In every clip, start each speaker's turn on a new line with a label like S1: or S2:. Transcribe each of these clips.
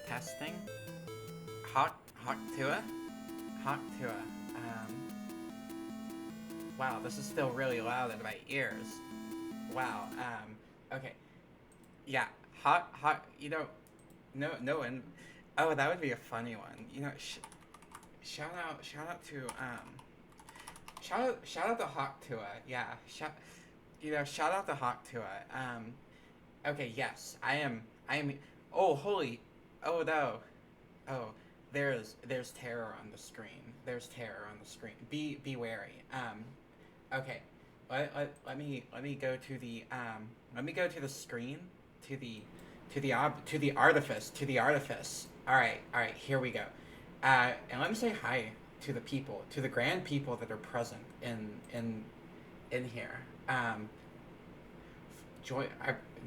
S1: Testing. Hawk tuah. Hawk tuah. Wow, this is still really loud in my ears. Wow. Okay. Yeah. Hawk. No one. Oh, that would be a funny one. Shout out to shout out to Hawk tuah. Yeah. Shout out to Hawk tuah. Okay. Yes, I am. I am. Oh, holy. Oh no. Oh, there's terror on the screen. There's terror on the screen. Be wary. Okay. Let me go to the screen to the to the artifice. All right. Here we go. And let me say hi to the people, to the grand people that are present in here. Joy,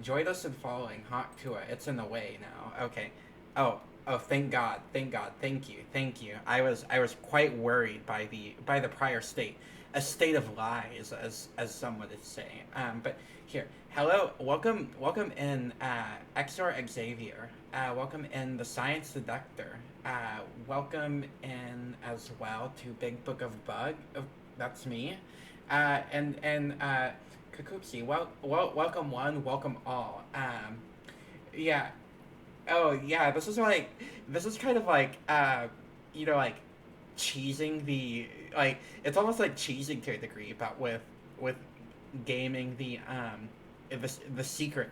S1: join us in following Hawk Tua. It's in the way now. Okay. Oh, thank God, thank you. I was quite worried by the prior state, a state of lies, as some would say. But here, hello, welcome in, Exor Xavier. Welcome in the Science Seductor. Welcome in as well to Big Book of Bug. That's me. And Kakupsi. Welcome one, welcome all. Yeah. Oh yeah, this is kind of like like cheesing the like it's almost like cheesing to a degree, but with gaming the secret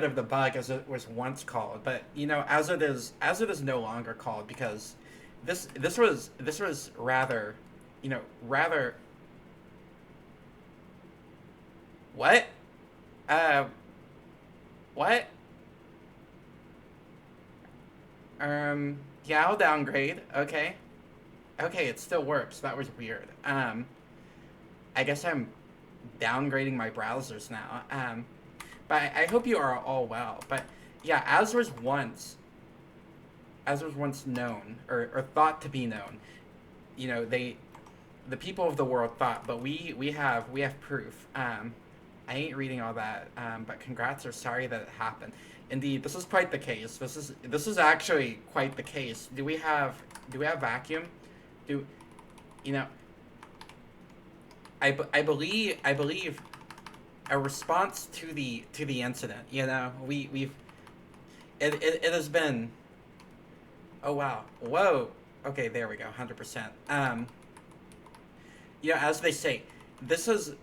S1: of the bug as it was once called, but as it is no longer called because this was rather rather what uh what yeah, I'll downgrade. Okay. Okay, it still works. That was weird. I guess I'm downgrading my browsers now. But I hope you are all well. But yeah, as was once known or thought to be known, the people of the world thought, but we have proof. I ain't reading all that. But congrats or sorry that it happened. Indeed, this is quite the case. This is actually quite the case. Do we have vacuum? Do you know? I believe a response to the incident. It has been. Oh wow, whoa. Okay, there we go. 100%. As they say, this is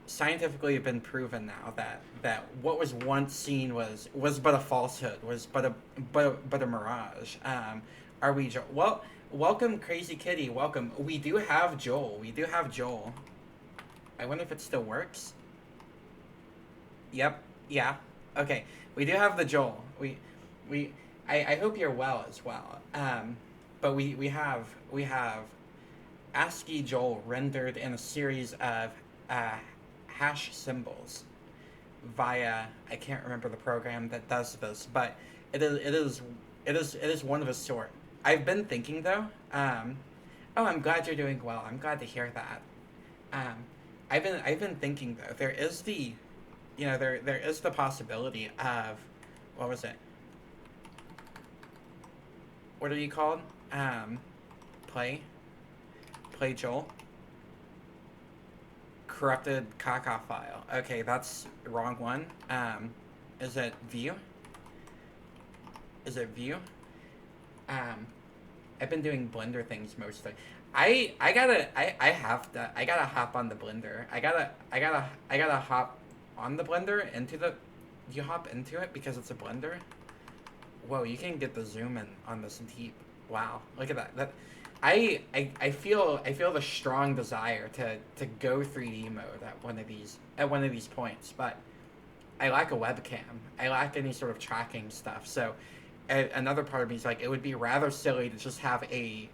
S1: scientifically been proven now that what was once seen was but a falsehood, was but a mirage. Are we Joel? Well, welcome, Crazy Kitty. Welcome. We do have Joel. We do have Joel. I wonder if it still works. Yep. Yeah. Okay. We do have the Joel. We. I hope you're well as well. But we have ASCII Joel rendered in a series of uh, hash symbols via I can't remember the program that does this, but it is one of a sort. I've been thinking though. Oh, I'm glad you're doing well. I'm glad to hear that. Um, I've been thinking though. There is the possibility of what was it? what are you called? Um, play Joel. Corrupted caca file. Okay, that's the wrong one. Is it view? Is it view? Um, I've been doing Blender things mostly. I gotta hop on the Blender. I gotta hop on the Blender into the. You hop into it because it's a Blender. Whoa, you can get the zoom in on this deep. Wow, look at that. I feel the strong desire to go 3D mode at one of these points, but I lack a webcam. I lack any sort of tracking stuff. So another part of me is like, it would be rather silly to just have you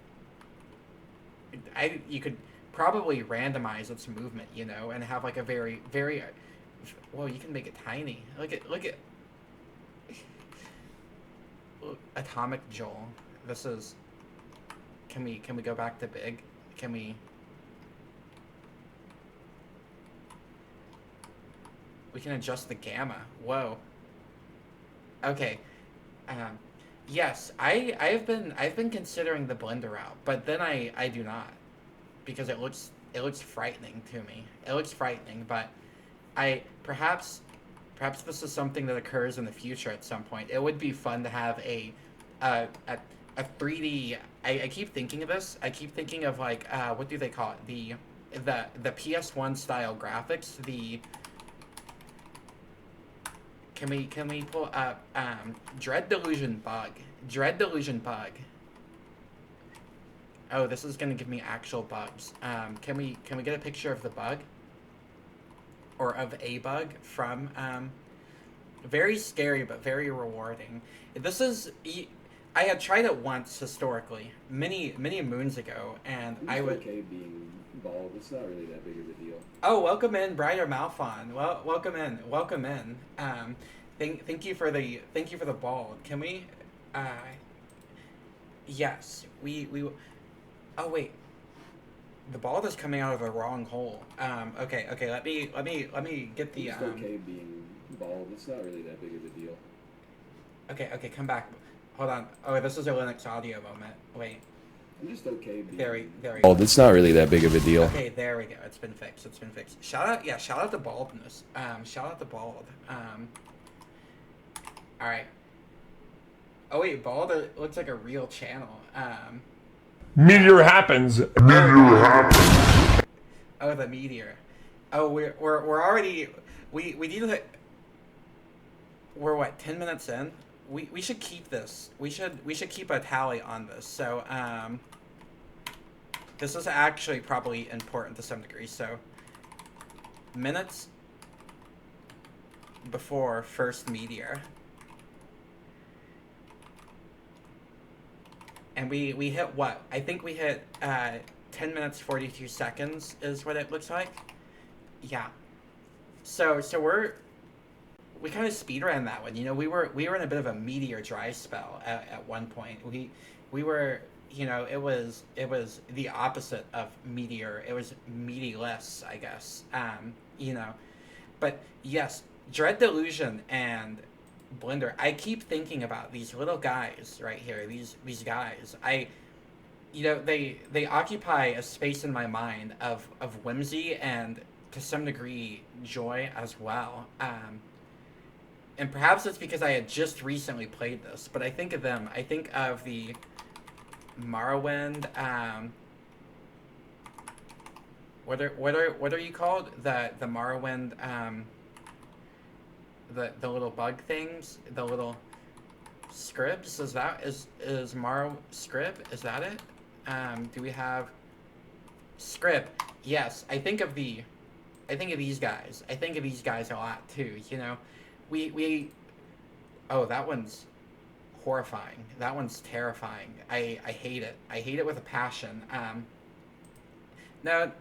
S1: could probably randomize its movement, you know, and have like a very very. Whoa, you can make it tiny. Look at Atomic Joel. This is. Can we go back to big? Can we? We can adjust the gamma. Whoa. Okay. Um, yes, I've been considering the Blender route, but then I do not, because it looks frightening to me. It looks frightening, but I perhaps this is something that occurs in the future at some point. It would be fun to have a a 3D. I keep thinking of this. I keep thinking of like what do they call it? The PS1 style graphics. The can we pull up Dread Delusion bug? Dread Delusion bug. Oh, this is gonna give me actual bugs. Can we get a picture of the bug? Or of a bug from very scary but very rewarding. This is I had tried it once historically, many moons ago, and I would.
S2: Okay, being bald, it's not really that big of a deal.
S1: Oh, welcome in, Brighter Malfon. Well, welcome in. Thank you for the bald. Can we? Yes, we. Oh wait, the bald is coming out of the wrong hole. Okay. Let me get the.
S2: It's okay being bald. It's not really that big of a deal.
S1: Okay, come back. Hold on. Oh, this is a Linux audio moment. Wait.
S2: I'm just okay being
S1: There we
S2: bald.
S1: go.
S2: It's not really that big of a deal.
S1: Okay, there we go. It's been fixed. Shout out to baldness. Shout out to bald. All right. Oh wait, bald looks like a real channel.
S3: Meteor happens.
S1: Oh, the meteor. Oh, we're already we need to. We're what, 10 minutes in? We should keep this. We should keep a tally on this. So this is actually probably important to some degree. So minutes before first meteor. And we hit what? I think we hit 10 minutes 42 seconds is what it looks like. Yeah. So we kind of speedran that one. You know, we were in a bit of a meteor dry spell at one point. We were, you know, it was the opposite of meteor. It was meaty-less, I guess. You know, but yes, Dread Delusion and Blender. I keep thinking about these little guys right here. These guys. You know, they occupy a space in my mind of whimsy and to some degree joy as well. And perhaps it's because I had just recently played this, but I think of them. I think of the Morrowind. What are you called? The Morrowind. The little bug things. The little scribs. Is Morrow scrib? Is that it? Do we have scrib? Yes. I think of these guys. I think of these guys a lot too. You know. Oh, that one's horrifying. That one's terrifying. I hate it. I hate it with a passion. No,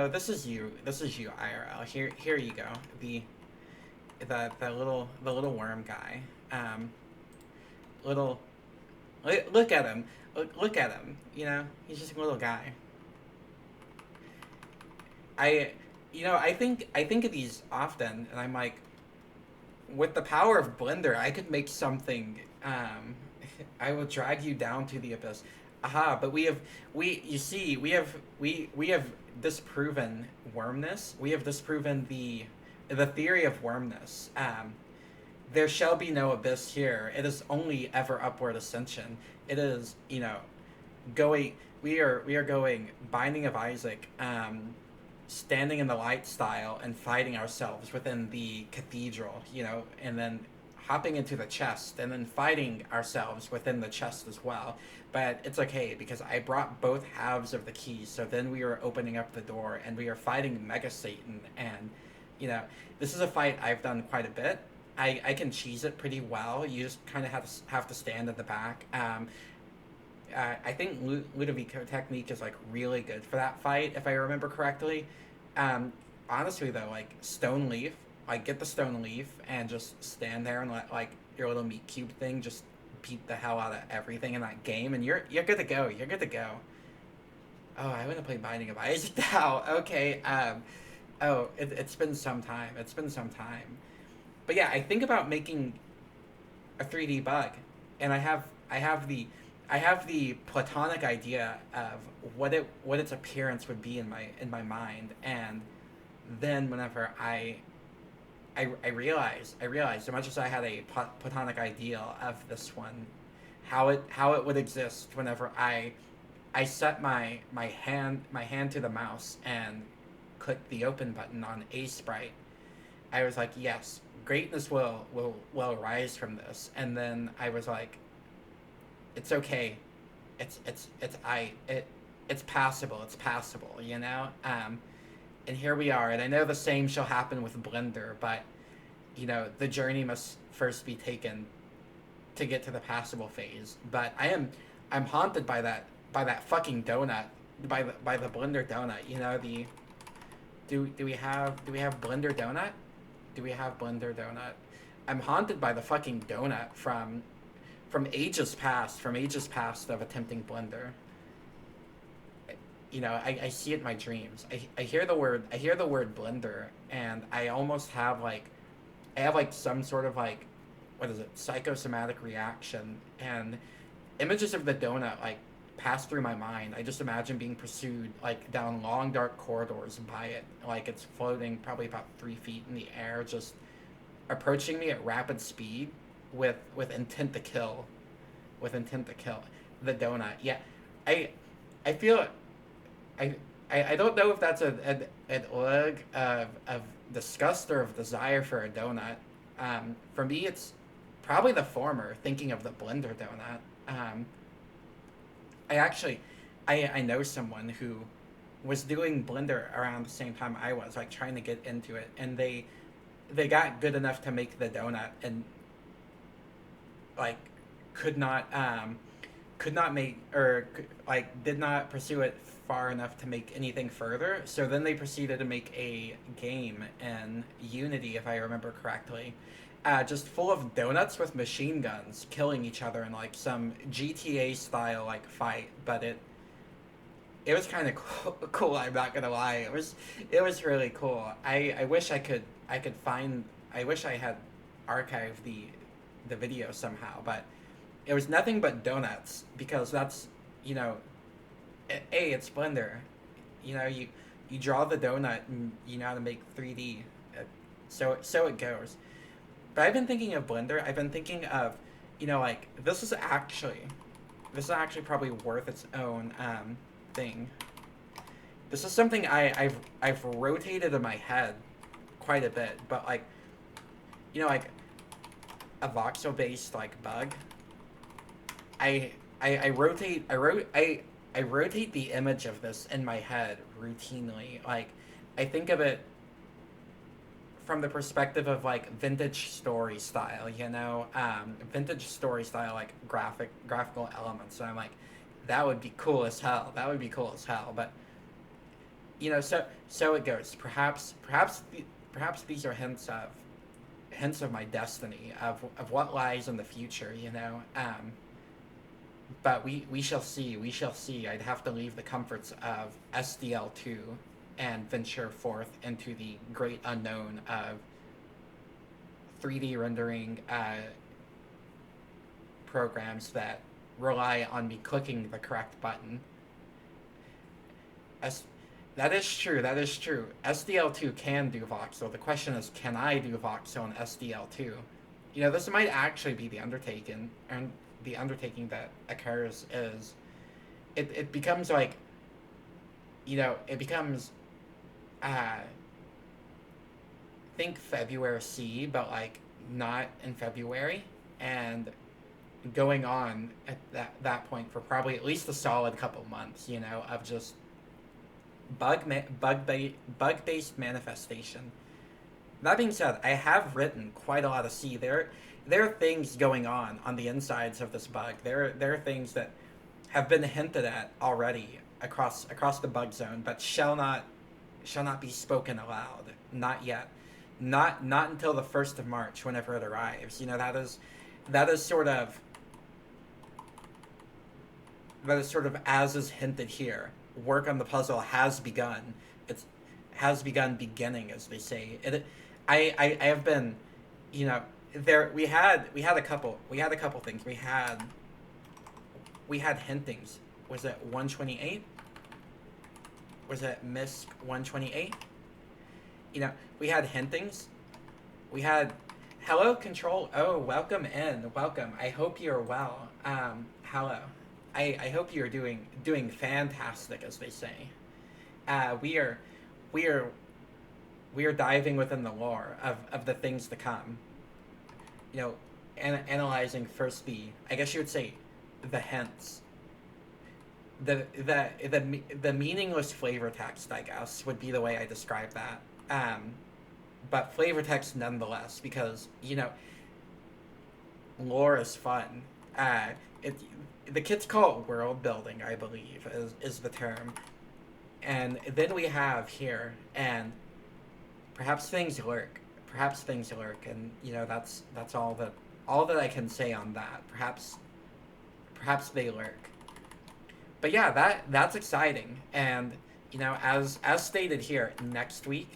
S1: this is you, IRL. Here you go. The little worm guy. Look at him. Look at him. You know, he's just a little guy. I think of these often, and I'm like, with the power of Blender, I could make something I will drag you down to the abyss. Aha, but we have disproven wormness. We have disproven the theory of wormness. There shall be no abyss here. It is only ever upward ascension. It is, going. We are going Binding of Isaac, standing in the light style and fighting ourselves within the cathedral, and then hopping into the chest and then fighting ourselves within the chest as well. But it's okay because I brought both halves of the keys. So then we are opening up the door and we are fighting Mega Satan. And, this is a fight I've done quite a bit. I can cheese it pretty well. You just kind of have to stand at the back. I think Ludovico technique is like really good for that fight, if I remember correctly. Honestly though, like Stone Leaf, like get the Stone Leaf and just stand there and let like your little meat cube thing just beat the hell out of everything in that game, and you're good to go. You're good to go. Oh, I want to play Binding of Isaac now. Okay. It's been some time. It's been some time. But yeah, I think about making a 3D bug, and I have the platonic idea of what its appearance would be in my mind, and then whenever I realized so much as I had a platonic ideal of this one, how it would exist whenever I set my hand to the mouse and clicked the open button on a sprite. I was like, yes, greatness will rise from this. And then I was like, it's okay, it's passable, and here we are. And I know the same shall happen with Blender, but the journey must first be taken to get to the passable phase. But I'm haunted by that fucking donut, by the Blender donut. Do we have Blender donut? Do we have Blender donut? I'm haunted by the fucking donut from ages past of attempting Blender. I see it in my dreams. I hear the word Blender, and I almost have some sort of what is it, psychosomatic reaction, and images of the donut pass through my mind. I just imagine being pursued down long dark corridors by it, it's floating probably about 3 feet in the air, just approaching me at rapid speed with intent to kill. The donut. Yeah. I feel I don't know if that's an urge of disgust or of desire for a donut. For me, it's probably the former, thinking of the Blender donut. I know someone who was doing Blender around the same time I was, trying to get into it, and they got good enough to make the donut, and could not make, or did not pursue it far enough to make anything further. So then they proceeded to make a game in Unity, if I remember correctly, just full of donuts with machine guns killing each other in some GTA style fight. But it was kind of cool. I'm not gonna lie. It was really cool. I wish I could find. I wish I had archived the video somehow, but it was nothing but donuts, because that's, it's Blender. You draw the donut and you know how to make 3D. So it goes. But I've been thinking of Blender. I've been thinking of, this is actually probably worth its own thing. This is something I've rotated in my head quite a bit, but a voxel based bug. I rotate the image of this in my head routinely. I think of it from the perspective of vintage story style, vintage story style, graphical elements. And I'm that would be cool as hell. But so it goes. Perhaps these are hints of my destiny, of what lies in the future. But we shall see. I'd have to leave the comforts of SDL2 and venture forth into the great unknown of 3D rendering programs that rely on me clicking the correct button. As that is true. That is true. SDL2 can do voxel. The question is, can I do voxel in SDL2? This might actually be the undertaking, and the undertaking that occurs is, it becomes like, it becomes, think February C, but like not in February, and going on at that point for probably at least a solid couple months, of just bug-based manifestation. That being said, I have written quite a lot of C. There are things going on the insides of this bug. There are things that have been hinted at already across the bug zone, but shall not be spoken aloud. Not yet. Not until the 1st of March, whenever it arrives. That is sort of as is hinted here. Work on the puzzle has begun. It has begun beginning, as they say. I have been, there we had a couple things. We had hintings. Was it 128? Was it Miss 128? We had hintings. We had hello control. Oh, welcome in. Welcome. I hope you're well. Hello. I hope you're doing fantastic, as they say. We are diving within the lore of the things to come. Analyzing first I guess you would say, the hints. The meaningless flavor text, I guess, would be the way I describe that. But flavor text nonetheless, because lore is fun. The kids call it world building, I believe, is the term. And then we have here, and perhaps things lurk, and that's all that I can say on that. Perhaps they lurk. But yeah, that's exciting, and as stated here, next week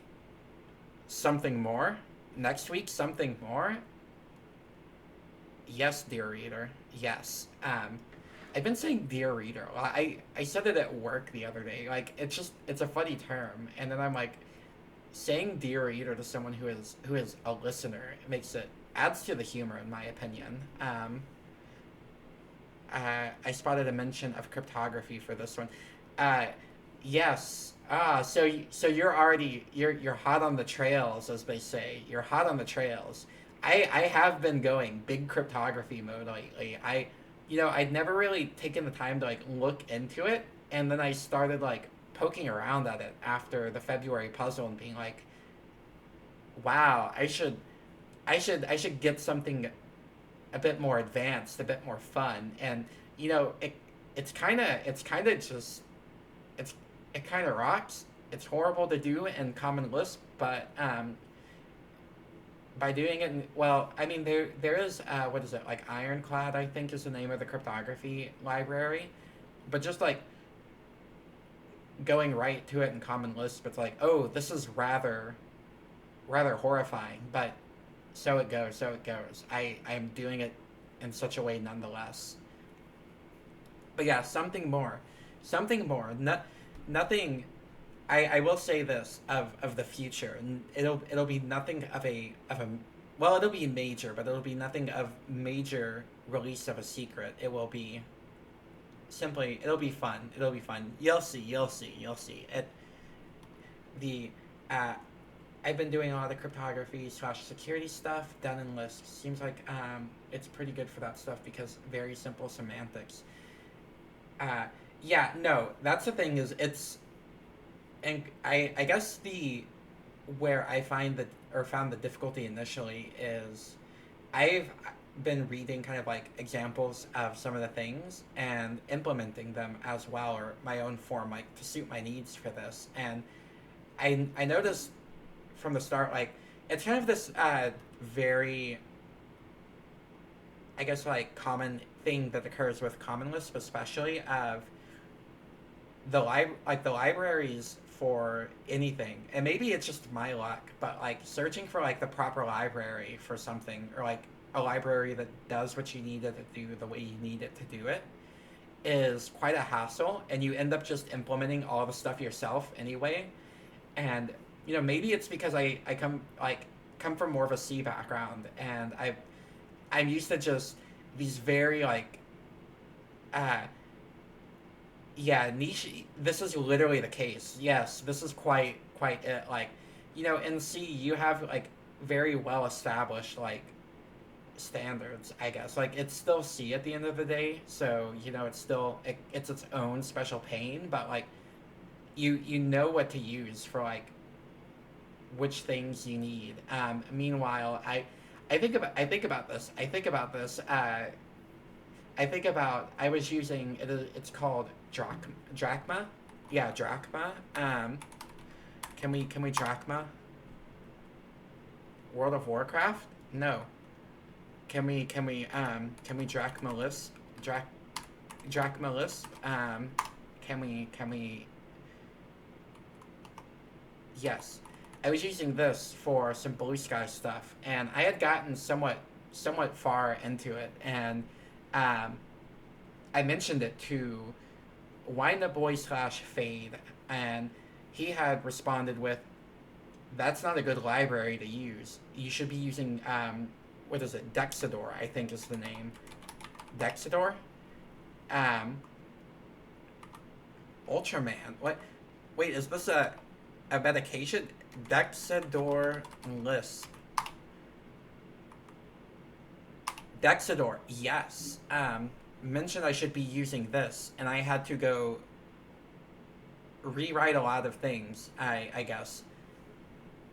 S1: something more. Yes, dear reader. Yes. I've been saying dear reader. I said it at work the other day. Like, it's a funny term, and then I'm like, saying dear reader to someone who is a listener, adds to the humor, in my opinion. I spotted a mention of cryptography for this one. Yes. So you're already you're hot on the trails, as they say. You're hot on the trails. I have been going big cryptography mode lately. I'd never really taken the time to look into it, and then I started poking around at it after the February puzzle and being like, wow, I should get something a bit more advanced, a bit more fun, and it kind of rocks. It's horrible to do in Common Lisp, but by doing it, there is what is it, Ironclad, I think, is the name of the cryptography library, but just going right to it in Common Lisp, it's like, oh, this is rather horrifying, but so it goes. I'm doing it in such a way nonetheless. But yeah, something more. Nothing. I will say this of the future, and it'll be nothing of a well, it'll be major, but it'll be nothing of major release of a secret. It will be simply, it'll be fun. You'll see. I've been doing a lot of cryptography / security stuff done in Lisp. Seems like it's pretty good for that stuff because very simple semantics. That's the thing, is and I guess where I found the difficulty initially is I've been reading kind of examples of some of the things and implementing them as well, or my own form, to suit my needs for this. And I noticed from the start, it's kind of this very, I guess, common thing that occurs with Common Lisp, especially, of the libraries for anything, and maybe it's just my luck, but searching for the proper library for something, or a library that does what you need it to do the way you need it to do it is quite a hassle, and you end up just implementing all the stuff yourself anyway. And maybe it's because I come from more of a C background, and I'm used to just these very uh niche. This is literally the case. Yes, this is quite it. In C you have very well established standards, I guess. It's still C at the end of the day, so it's still it's its own special pain, but you know what to use for which things you need. Meanwhile, I think about this. I was using it. It's called drachma. Yeah, drachma. Can we drachma? World of Warcraft? No. Can we drachma Lisp? Drachma Lisp? Can we? Yes. I was using this for some Blue Sky stuff, and I had gotten somewhat far into it, and I mentioned it to Windaboy/Fade, and he had responded with, "That's not a good library to use. You should be using what is it? Dexador, I think is the name. Dexador? Ultraman. What? Wait, is this a medication? Dexador Lisp. Dexador, yes. Mentioned I should be using this, and I had to go rewrite a lot of things, I guess,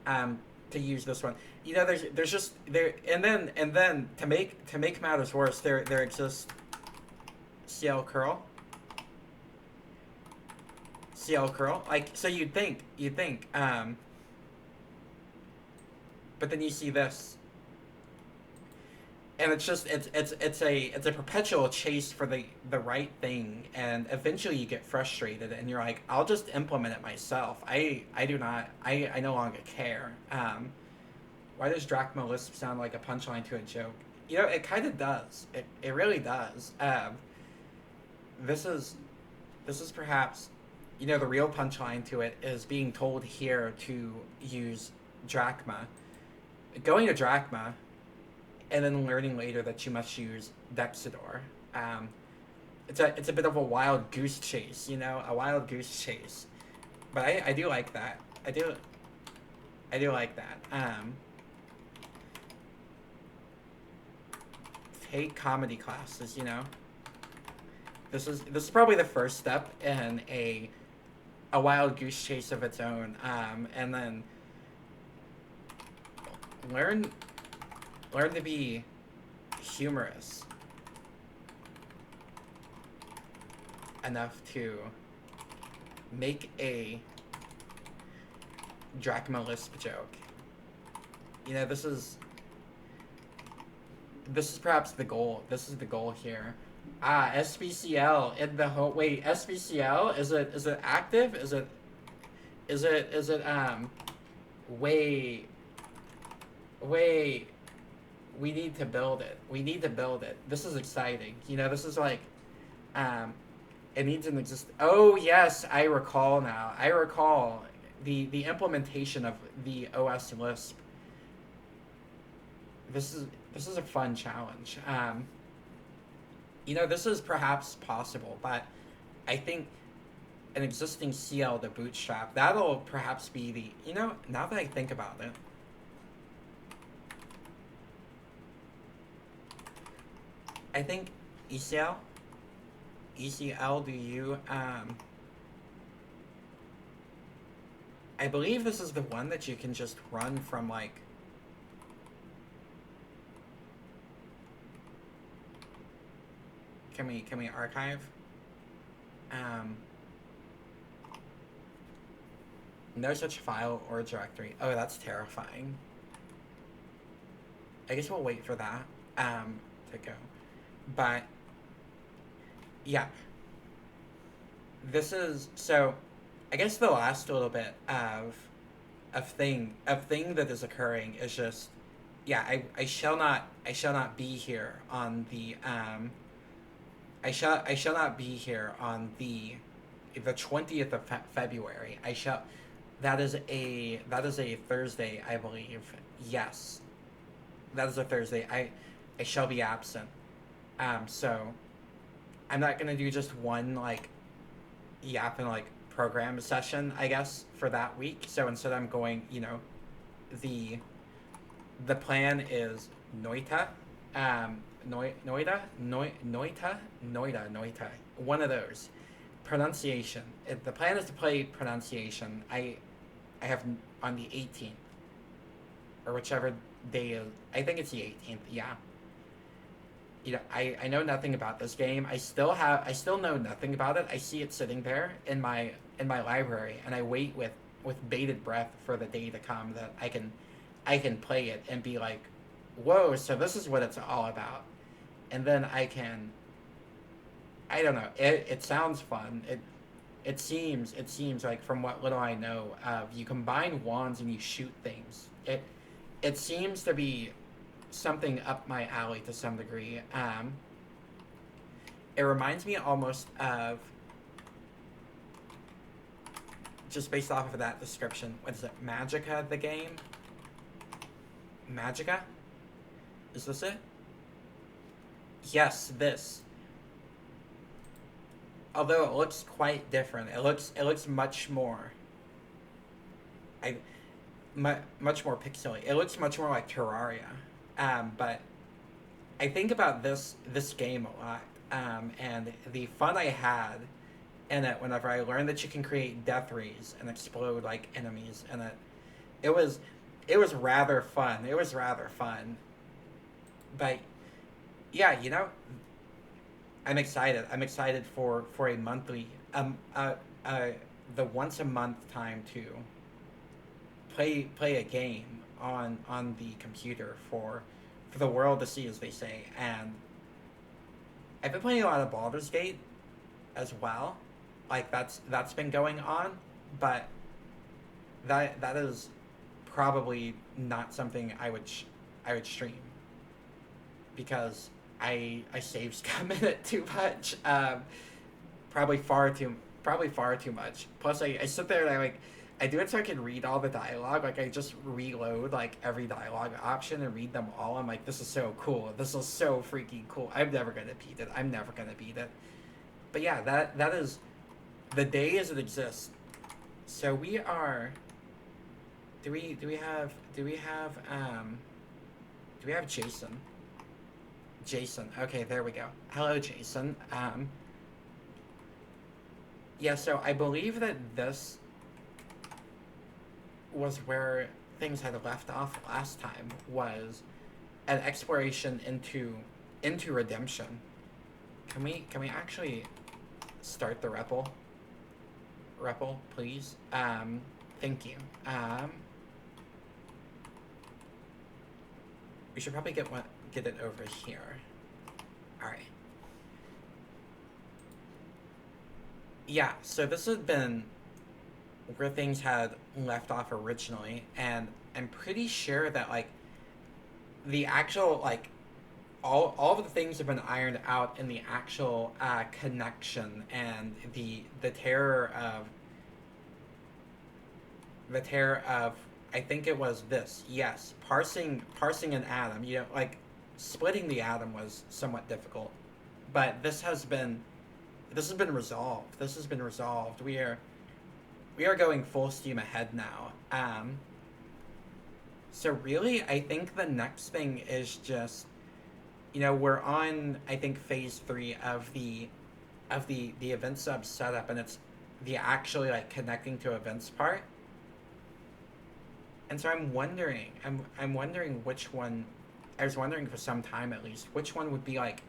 S1: to use this one. There's just there, and then to make matters worse, there exists CL curl. CL curl, so you'd think, but then you see this, and it's just it's a perpetual chase for the right thing, and eventually you get frustrated, and you're like, I'll just implement it myself. I no longer care. Why does Drachma Lisp sound like a punchline to a joke? It kind of does. It really does. This is perhaps, the real punchline to it is being told here to use Drachma, going to Drachma, and then learning later that you must use Dexador. It's a bit of a wild goose chase, a wild goose chase. But I do like that. I do like that. Take comedy classes, This is probably the first step in a wild goose chase of its own. And then learn to be humorous enough to make a Drachma Lisp joke. This is perhaps the goal. This is the goal here. SBCL in the home. Wait, SBCL, is it active? Is it wait. We need to build it. This is exciting. This is it needs an Oh yes, I recall now. I recall the implementation of the OS Lisp. This is a fun challenge. This is perhaps possible, but I think an existing CL to bootstrap, that'll perhaps be the, now that I think about it, I think ECL, do you, I believe this is the one that you can just run from can we archive? No such file or directory. Oh, that's terrifying. I guess we'll wait for that to go. But yeah, this is so. I guess the last little bit of thing that is occurring is just yeah, I shall not be here on the I shall not be here on the 20th of February. I shall that is a Thursday, I believe. Yes. That is a Thursday. I shall be absent. So I'm not gonna do just one like yap and like program session, I guess, for that week. So instead I'm going, the the plan is Noita, Noita. One of those. Pronunciation. The plan is to play pronunciation. I have on the 18th or whichever day is. I think it's the 18th. Yeah. I know nothing about this game. I still know nothing about it. I see it sitting there in my library, and I wait with bated breath for the day to come that I can play it and be like, whoa, so this is what it's all about. And then I don't know, it sounds fun. It seems like from what little I know of, you combine wands and you shoot things. It seems to be something up my alley to some degree. It reminds me almost of, just based off of that description, what is it, Magica the game? Magica? Is this it? Yes, this. Although it looks quite different. It looks much more I much more pixely. It looks much more like Terraria. But I think about this game a lot. And the fun I had in it whenever I learned that you can create death rays and explode like enemies, and it was it was rather fun. It was rather fun. But yeah, I'm excited. I'm excited for a monthly the once a month time to play a game on the computer for the world to see, as they say. And I've been playing a lot of Baldur's Gate as well. Like that's been going on, but that is probably not something I would stream because I save scum in it too much. Probably far too much. Plus, I sit there and I do it so I can read all the dialogue. Like I just reload like every dialogue option and read them all. I'm like, this is so cool. This is so freaking cool. I'm never gonna beat it. I'm never gonna beat it. But yeah, that is the day as it exists. So we are. Do we have Jason? Jason. Okay, there we go. Hello, Jason. Yeah, so I believe that this was where things had left off last time, was an exploration into redemption. Can we actually start the REPL, please? Thank you. We should probably get it over here. All right. Yeah, so this had been where things had left off originally, and I'm pretty sure that like the actual like all of the things have been ironed out in the actual connection and the terror of I think it was this. Yes, parsing an atom. Like splitting the atom was somewhat difficult, but this has been resolved. This has been resolved. We are going full steam ahead now. So really, I think the next thing is just, we're on, I think, phase 3 of the event sub setup, and it's the actually like connecting to events part. And so I'm wondering which one. I was wondering for some time at least which one would be like,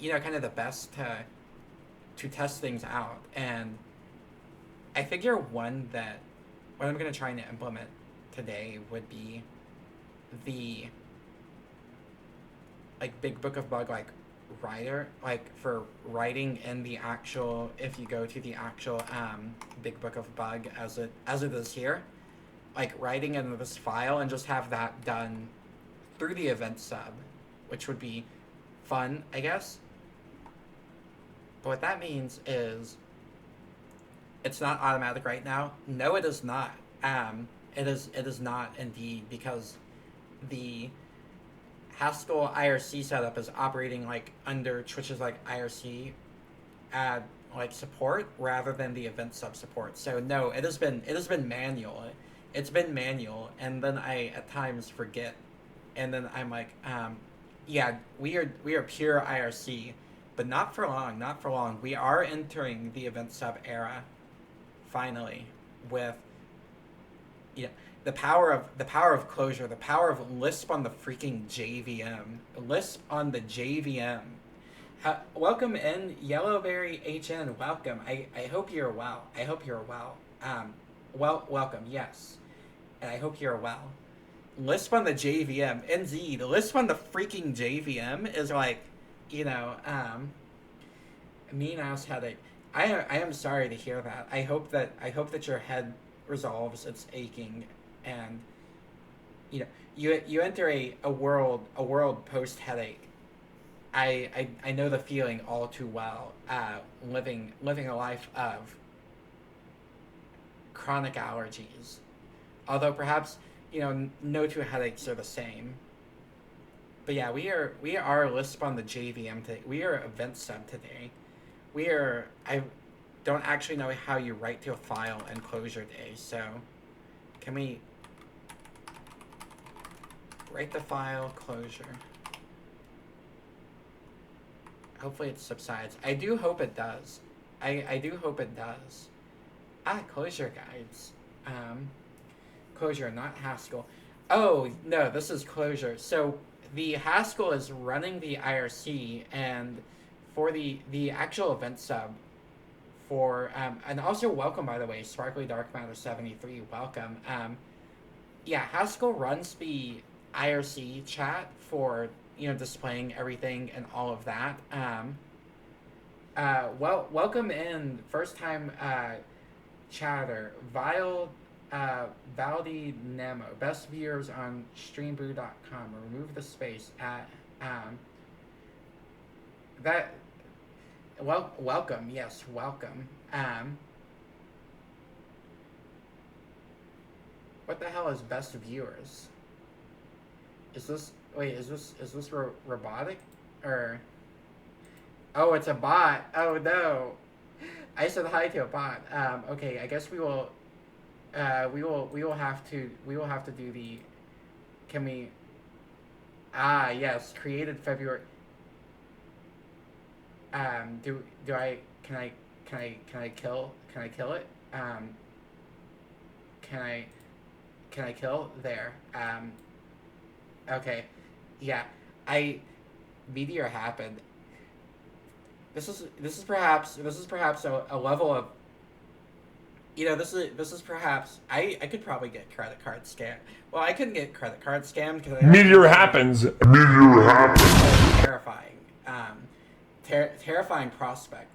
S1: kind of the best to test things out. And I figure one that what I'm gonna try and implement today would be the like Big Book of Bug like writer, like for writing in the actual, if you go to the actual Big Book of Bug as it is here, like writing in this file and just have that done through the event sub, which would be fun, I guess. But what that means is it's not automatic right now. No, it is not. It is not indeed, because the Haskell IRC setup is operating like under Twitch's like IRC like support rather than the event sub support. So no, it has been manual. It's been manual, and then I at times forget, and then I'm like, yeah, we are pure IRC, but not for long. Not for long. We are entering the event sub era, finally, with the power of Clojure, the power of Lisp on the freaking JVM, Lisp on the JVM. Welcome in, Yellowberry HN. Welcome. I hope you're well. I hope you're well. Welcome. Yes, and I hope you're well. Lisp on the JVM. Indeed, Lisp on the freaking JVM is like, mean ass headache. I am sorry to hear that. I hope that your head resolves its aching, and you enter a world post headache. I know the feeling all too well. Living a life of chronic allergies, although perhaps no two headaches are the same. But yeah, we are Lisp on the JVM today. We are event sub today. I don't actually know how you write to a file in Clojure Day, so can we write the file Clojure? Hopefully it subsides. I do hope it does. I do hope it does. Clojure guides. Clojure, not Haskell. Oh, no, this is Clojure. So the Haskell is running the IRC, and for the actual event sub, and also welcome, by the way, Sparkly Dark Matter 73, welcome. Yeah, Haskell runs the IRC chat for displaying everything and all of that. Welcome in, first time chatter, Valdi Nemo, best viewers on streambrew.com. Remove the space at that. Welcome, yes, welcome. What the hell is best viewers? Is this robotic, or? Oh, it's a bot. Oh no, I said hi to a bot. Okay, I guess we will have to do the. Can we? Yes, created February. Can I kill it? Can I kill there? Okay, yeah, Meteor happened. This is perhaps a level of, this is perhaps, I could probably get credit card scammed. Well, I couldn't get credit card scammed because
S3: Meteor happens. Meteor happens.
S1: Terrifying prospect.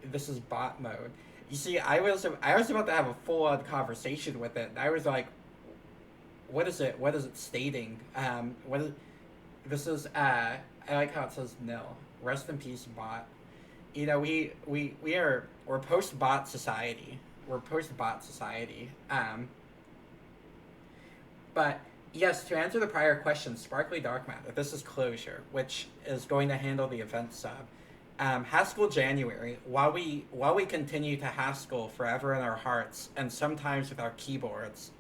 S1: This is bot mode. You see, I was about to have a full-on conversation with it. I was like, what is it stating? This is I like how it says nil. Rest in peace, bot. We're post bot society. But yes, to answer the prior question, Sparkly Dark Matter, this is Clojure, which is going to handle the event sub. Haskell January, while we continue to Haskell forever in our hearts, and sometimes with our keyboards,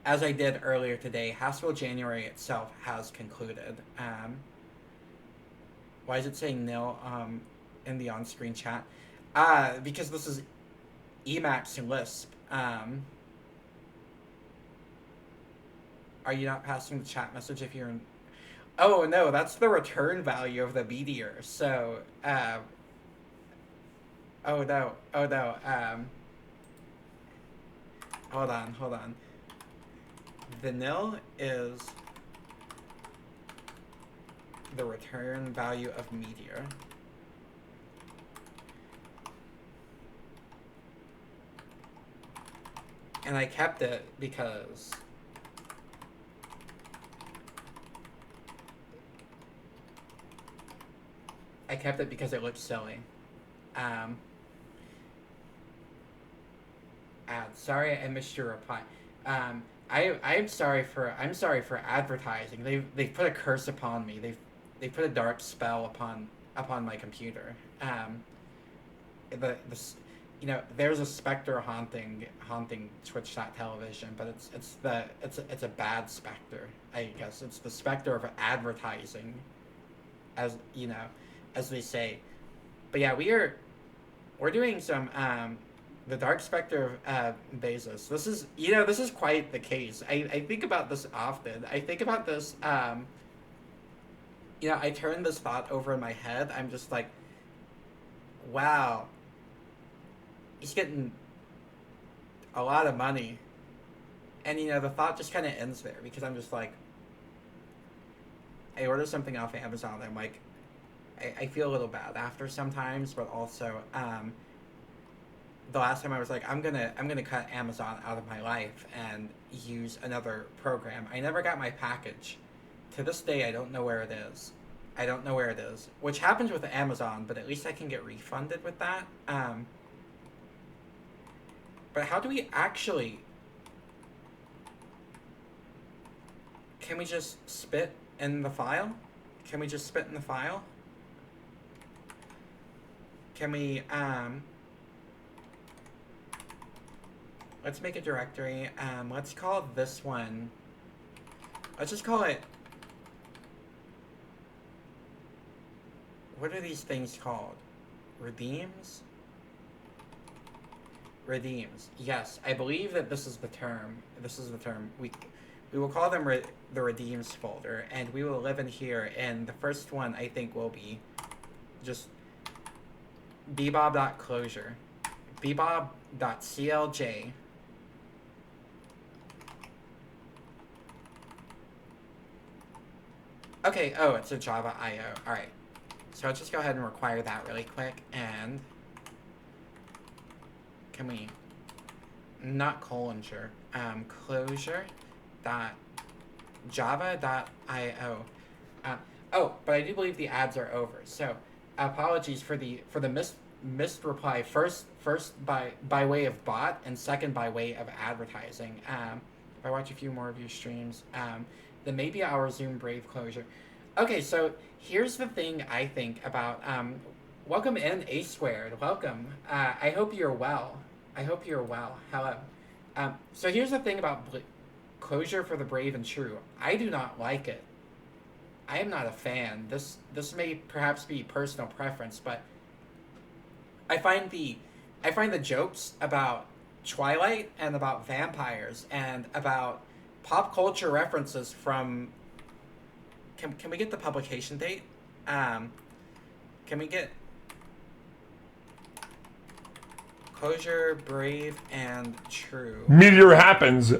S1: as I did earlier today, Haskell January itself has concluded. Why is it saying nil in the on-screen chat? Because this is Emacs Lisp. Are you not passing the chat message if you're in? Oh no, that's the return value of the meteor. So, oh no. Hold on. The nil is the return value of meteor. And I kept it because I kept it because it looked silly. Sorry, I missed your reply. I'm sorry for advertising. They've put a curse upon me. They've put a dark spell upon my computer. The there's a specter haunting Twitch.television, but it's a bad specter. I guess it's the specter of advertising, as as they say. But yeah, we're doing some the dark specter of Bezos. This is quite the case. I think about this often. I think about this. I turn this thought over in my head. I'm just like, wow. He's getting a lot of money, and the thought just kind of ends there because I'm just like, I order something off Amazon. I'm like, I feel a little bad after sometimes, but also the last time I was like, I'm gonna cut Amazon out of my life and use another program. I never got my package. To this day, I don't know where it is. Which happens with Amazon, but at least I can get refunded with that. But how do we actually... Can we just spit in the file? Can we, let's make a directory. Let's call this one... Let's just call it... What are these things called? Redeems? Redeems. Yes, I believe that this is the term. We will call them the redeems folder, and we will live in here. And the first one I think will be just bebob.closure, bebob.clj. Okay. Oh, it's a Java IO. All right. So let's just go ahead and require that really quick and. Can we not closure dot java.io. But I do believe the ads are over. So apologies for the missed reply. First by way of bot, and second by way of advertising. If I watch a few more of your streams, then maybe I'll resume Brave closure. Okay, so here's the thing I think about. Welcome in, A Squared. Welcome. I hope you're well. Hello. So here's the thing about closure for the brave and true. I do not like it. I am not a fan. This may perhaps be personal preference, but I find the jokes about Twilight and about vampires and about pop culture references from. Can we get the publication date? Can we get closure, brave, and true?
S3: Meteor happens.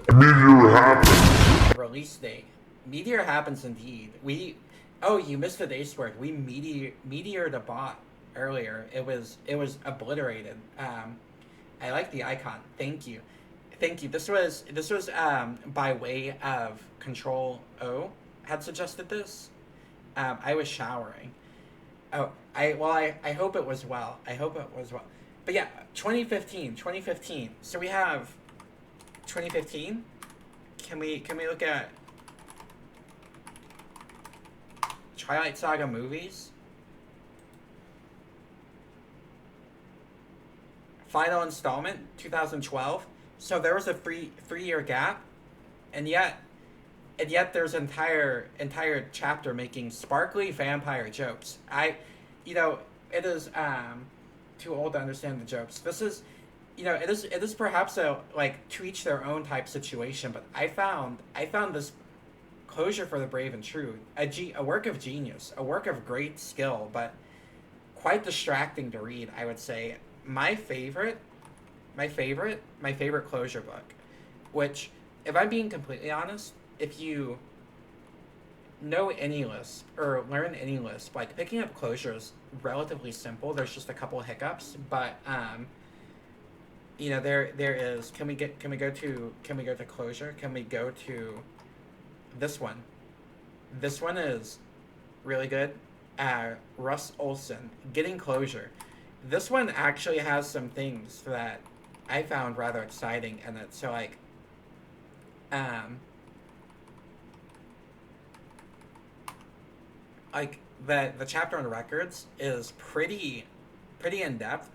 S1: Release date. Meteor happens indeed. You missed the day squared. We meteored a bot earlier. It was obliterated. I like the icon. Thank you. This was by way of Control O had suggested this. I was showering. I hope it was well. But yeah, 2015. So we have 2015. Can we look at Twilight Saga movies? Final installment, 2012. So there was a three-year gap, and yet there's an entire chapter making sparkly vampire jokes. It is too old to understand the jokes. This is, it is perhaps a to each their own type situation. But I found this closure for the brave and true a work of genius, a work of great skill, but quite distracting to read. I would say my favorite closure book, which, if I'm being completely honest, if you know any Lisp or learn any Lisp, picking up closure is relatively simple. There's just a couple of hiccups, but there is. Can we go to closure? Can we go to this one? This one is really good. Russ Olson, Getting Closure. This one actually has some things that I found rather exciting in it. So um, like the chapter on records is pretty in depth,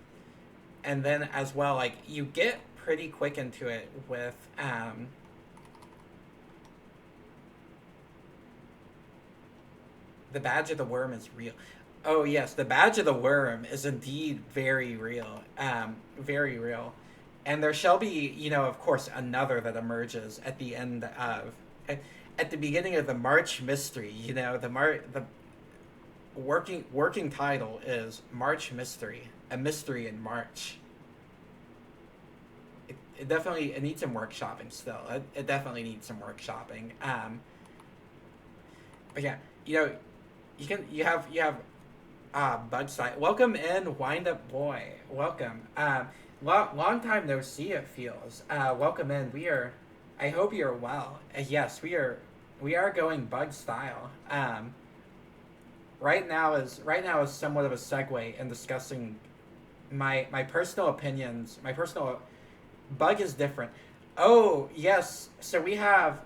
S1: and then as well, like you get pretty quick into it with the badge of the worm is real. Oh yes, the badge of the worm is indeed very real. Very real. And there shall be, of course, another that emerges at the end of at the beginning of the March mystery. The working title is March Mystery, a mystery in March. It definitely it needs some workshopping still. It definitely needs some workshopping. But yeah, you know, you have Bug Side. Welcome in, Wind Up Boy. Welcome. Long time no see. It feels. Welcome in. We are. I hope you're well. Yes, we are. We are going bug style. Right now is somewhat of a segue in discussing my personal opinions. My personal bug is different. Oh yes. So we have.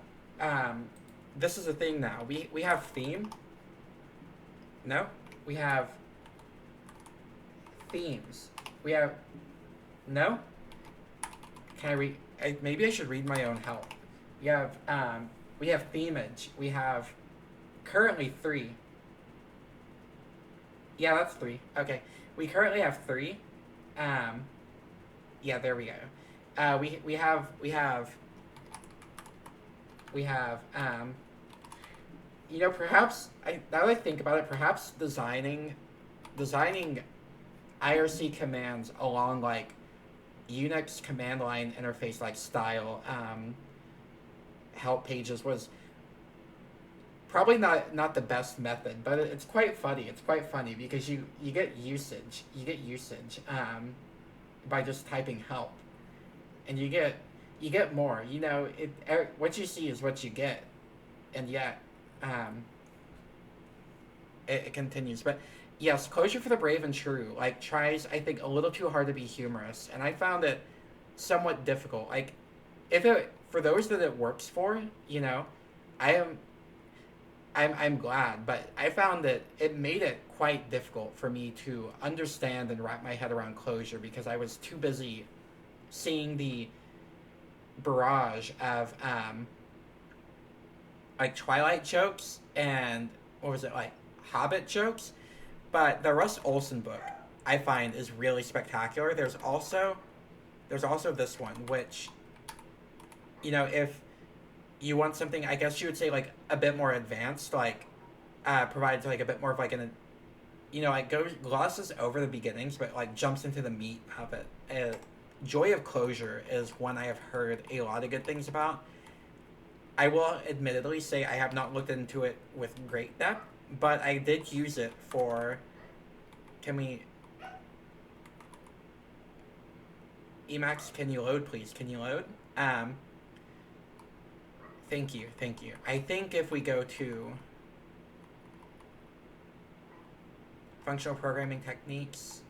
S1: This is a thing now. We have theme. No, we have themes. We have no. Can I read? Maybe I should read my own help. We have themage. We have currently 3. Yeah, that's 3. Okay, we currently have 3. Yeah, there we go. We have perhaps now that I think about it, perhaps designing IRC commands along like Unix command line interface like style help pages was probably not the best method, but it's quite funny. It's quite funny because you get usage. You get usage by just typing help, and you get more. What you see is what you get, and yet it continues. But yes, Closure for the Brave and True like tries, I think, a little too hard to be humorous, and I found it somewhat difficult. Like, if it for those that it works for, I am. I'm glad, but I found that it made it quite difficult for me to understand and wrap my head around Closure because I was too busy seeing the barrage of like Twilight jokes and what was it, like Hobbit jokes. But the Russ Olson book I find is really spectacular. There's also this one, which if you want something, I guess you would say like a bit more advanced, like provides like a bit more of like like glosses over the beginnings, but like jumps into the meat of it. Joy of Closure is one I have heard a lot of good things about. I will admittedly say I have not looked into it with great depth, but I did use it for. Can we? Emacs, can you load, please? Can you load? Thank you. I think if we go to functional programming techniques,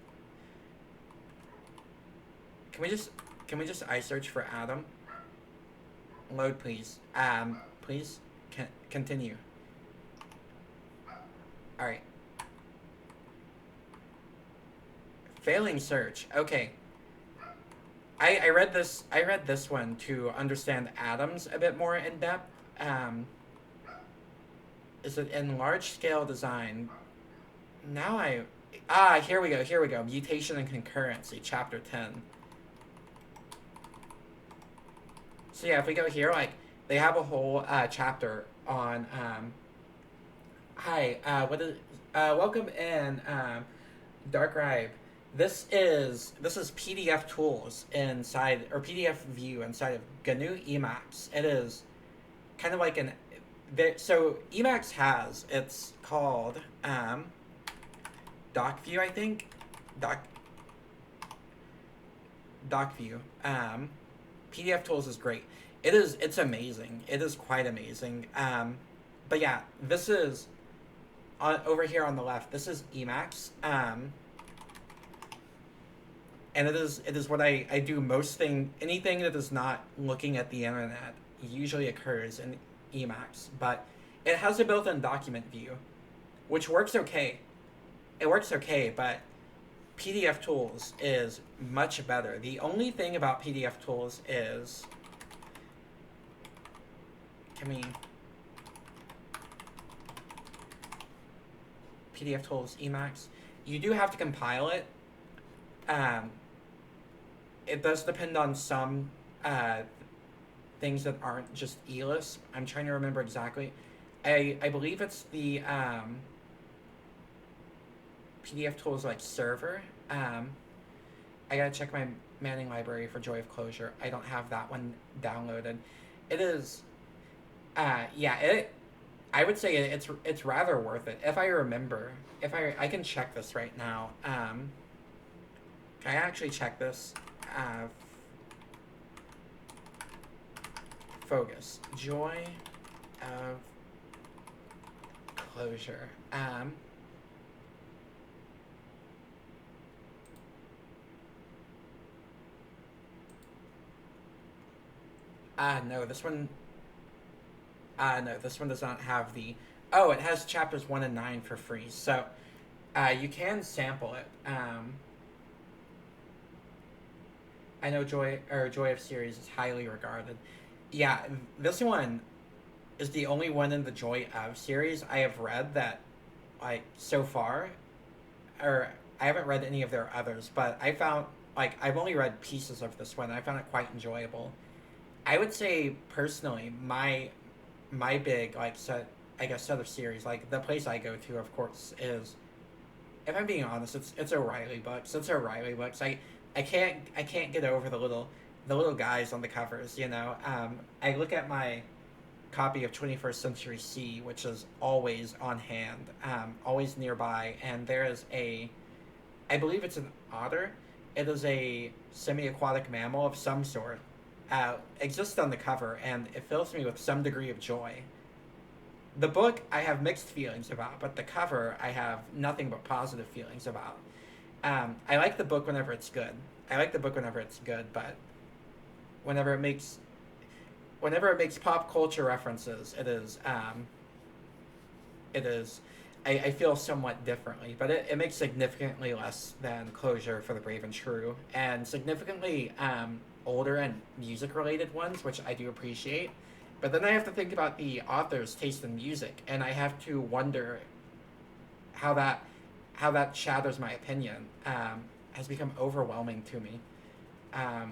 S1: can we just iSearch for Adam? Load, please. Please continue. All right. Failing search. Okay. I read this one to understand atoms a bit more in depth. Is it in large scale design? Here we go. Mutation and concurrency, chapter 10. So yeah, if we go here, like they have a whole chapter on welcome in Dark Ribe. This is PDF tools inside, or PDF view inside of GNU Emacs. It is kind of like so Emacs has, it's called Doc View, I think. Doc View. PDF tools is great. It's amazing. It is quite amazing. But yeah, this is over here on the left, this is Emacs. And it is what I do anything that is not looking at the internet usually occurs in Emacs, but it has a built-in document view, which works okay. It works okay, but PDF Tools is much better. The only thing about PDF Tools is, PDF Tools Emacs, you do have to compile it. It does depend on some things that aren't just ELIS. I'm trying to remember exactly. I believe it's the PDF Tools like server. I gotta check my Manning library for Joy of Closure. I don't have that one downloaded. It is, I would say it's rather worth it if I remember. If I can check this right now. Can I actually check this? Focus. Joy of Closure. No, this one. No, this one does not have the. Oh, it has chapters 1 and 9 for free. So, you can sample it. I know Joy of Series is highly regarded. Yeah, this one is the only one in the Joy of series I have read that, like, so far, or I haven't read any of their others, but I found, like, I've only read pieces of this one. I found it quite enjoyable. I would say personally, my big like set of series, like the place I go to, of course, is, if I'm being honest, it's O'Reilly books. It's O'Reilly books. I can't get over the little guys on the covers. You know, I look at my copy of 21st Century C, which is always on hand, always nearby, and there is I believe it's an otter. It is a semi-aquatic mammal of some sort. Exists on the cover, and it fills me with some degree of joy. The book I have mixed feelings about, but the cover I have nothing but positive feelings about. I like the book whenever it's good. But whenever it makes pop culture references, it is I feel somewhat differently, but it makes significantly less than Closure for the Brave and True, and significantly older and music related ones, which I do appreciate. But then I have to think about the author's taste in music, and I have to wonder how that shatters my opinion. Has become overwhelming to me. I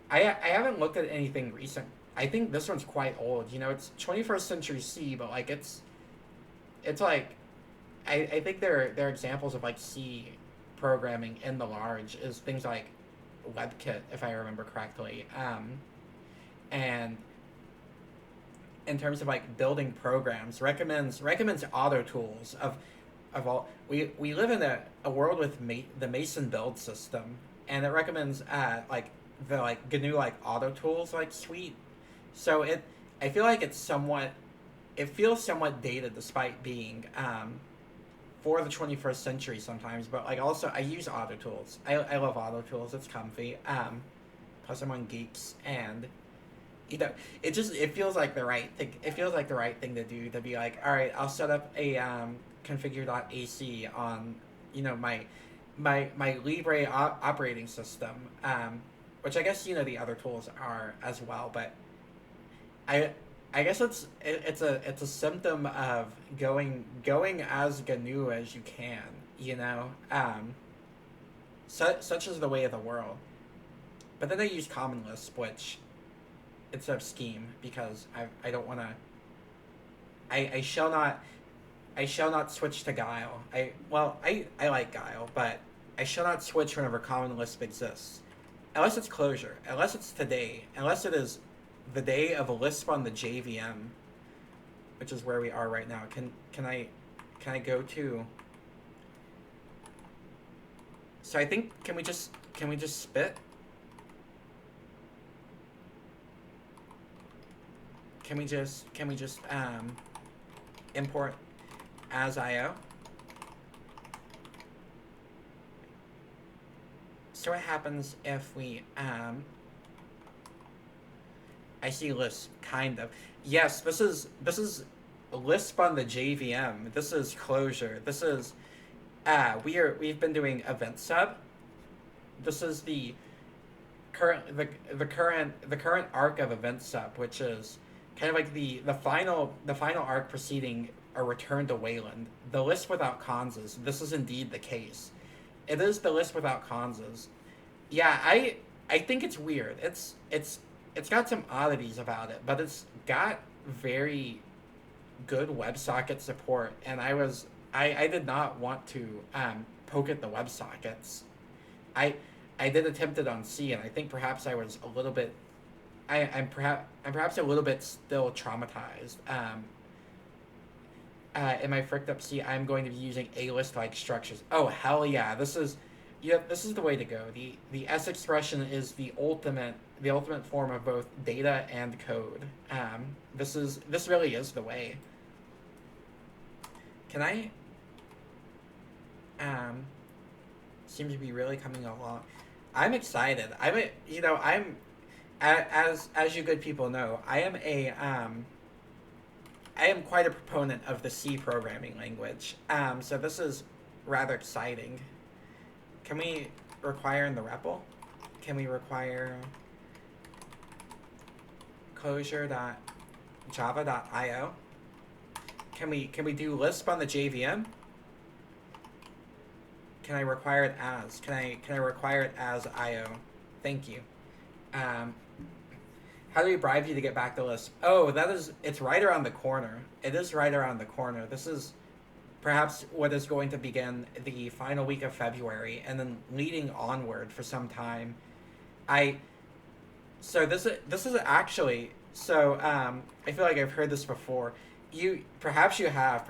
S1: haven't looked at anything recent. I think this one's quite old. You know, it's 21st Century C, but like it's like I think there are examples of like C programming in the large is things like WebKit, if I remember correctly. And in terms of like building programs, recommends auto tools of all. We live in a world with the Mason build system, and it recommends like the like GNU like auto tools like suite. So I feel like it feels somewhat dated despite being for the 21st century sometimes, but like also I use auto tools. I love auto tools. It's comfy. Plus I'm on Geeks, and you know, it feels like the right thing. It feels like the right thing to do, to be like, all right, I'll set up a configure.ac on, you know, my Libre operating system, which I guess, you know, the other tools are as well, but I guess it's a symptom of going as GNU as you can, you know. Such is the way of the world. But then I use Common Lisp, which instead of Scheme, because I don't want to. I shall not switch to Guile. I like Guile, but I shall not switch whenever Common Lisp exists, unless it's Closure, unless it's today, unless it is the day of a Lisp on the JVM, which is where we are right now. Can I go to? So I think can we just spit? can we just import as IO? So what happens if we I see Lisp, kind of. Yes, this is Lisp on the JVM. This is Clojure. This is we've been doing event sub. This is the current arc of event sub, which is kind of like the final arc preceding a return to Wayland. The Lisp without conses. This is indeed the case. It is the Lisp without conses. Yeah, I think it's weird. It's got some oddities about it, but it's got very good WebSocket support, and I did not want to poke at the WebSockets. I did attempt it on C, and I think perhaps I was a little bit I'm perhaps a little bit still traumatized. In my fricked up C, I'm going to be using A-list like structures. Oh hell yeah! This is the way to go. The S expression is the ultimate form of both data and code. This really is the way. Can I? Seems to be really coming along. I'm excited. I'm as you good people know, I am quite a proponent of the C programming language. So this is rather exciting. Can we require in the REPL? Can we require clojure.java.io? Can we do Lisp on the JVM? Can I require it as? Can I require it as IO? Thank you. How do we bribe you to get back to Lisp? Oh, it's right around the corner. It is right around the corner. This is perhaps what is going to begin the final week of February, and then leading onward for some time. So this is actually, I feel like I've heard this before. Perhaps you have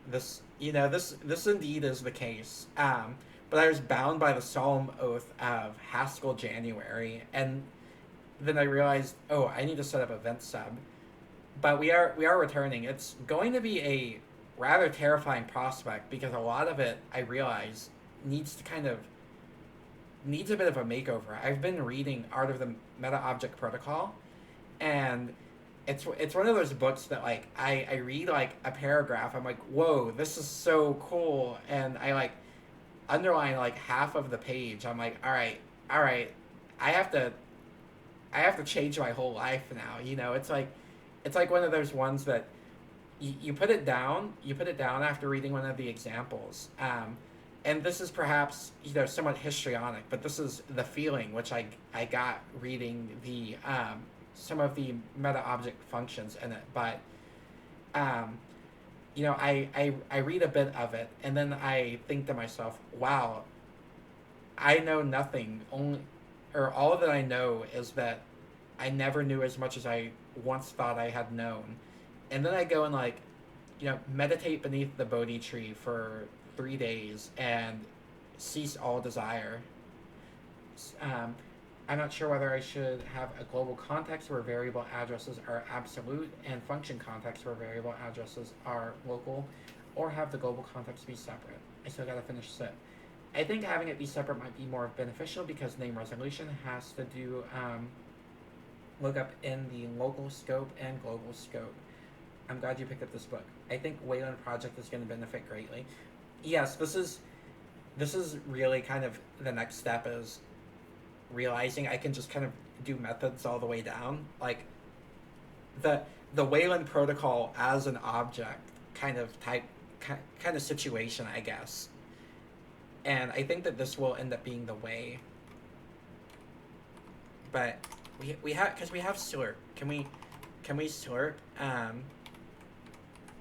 S1: this. This indeed is the case. But I was bound by the solemn oath of Haskell January, and then I realized, oh, I need to set up event sub. But we are returning. It's going to be a rather terrifying prospect, because a lot of it, I realize, needs a bit of a makeover. I've been reading Art of the Meta Object Protocol, and it's one of those books that like I read like a paragraph, I'm like, whoa, this is so cool, and I like underline like half of the page. I'm like, all right, I have to change my whole life now. It's like one of those ones that you put it down after reading one of the examples. And this is perhaps somewhat histrionic, but this is the feeling which I got reading the some of the meta object functions in it. But I read a bit of it, and then I think to myself, wow, I know nothing. All that I know is that I never knew as much as I once thought I had known. And then I go and meditate beneath the Bodhi tree for 3 days and cease all desire. I'm not sure whether I should have a global context where variable addresses are absolute and function context where variable addresses are local, or have the global context be separate. I still gotta finish SIP. I think having it be separate might be more beneficial, because name resolution has to do lookup in the local scope and global scope. I'm glad you picked up this book. I think Wayland Project is going to benefit greatly. Yes, this is really kind of the next step, is realizing I can just kind of do methods all the way down. Like the Wayland protocol as an object kind of situation, I guess. And I think that this will end up being the way. But we have slurp. Can we slurp?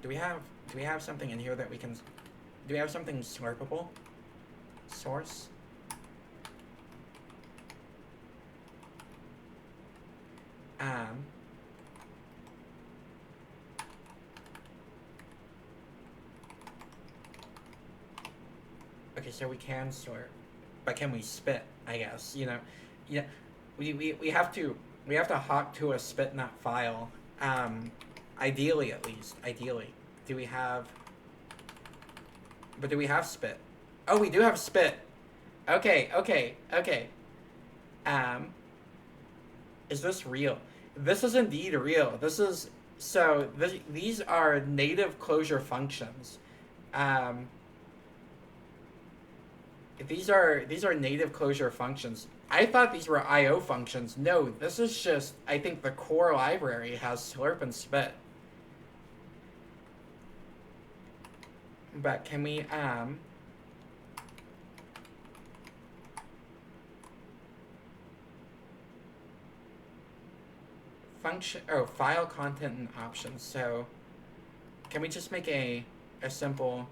S1: Do we have something in here that we can? Do we have something slurpable? Source. Okay, so we can slurp, but can we spit? I guess we have to hawk to a spit not file. Ideally, at least. Ideally. Do we have... But do we have spit? Oh, we do have spit. Okay, okay, okay. Is this real? This is indeed real. This is... So, these are native closure functions. These are native closure functions. I thought these were I/O functions. No, this is just... I think the core library has slurp and spit. But can we, function, oh, file content and options. So, can we just make a simple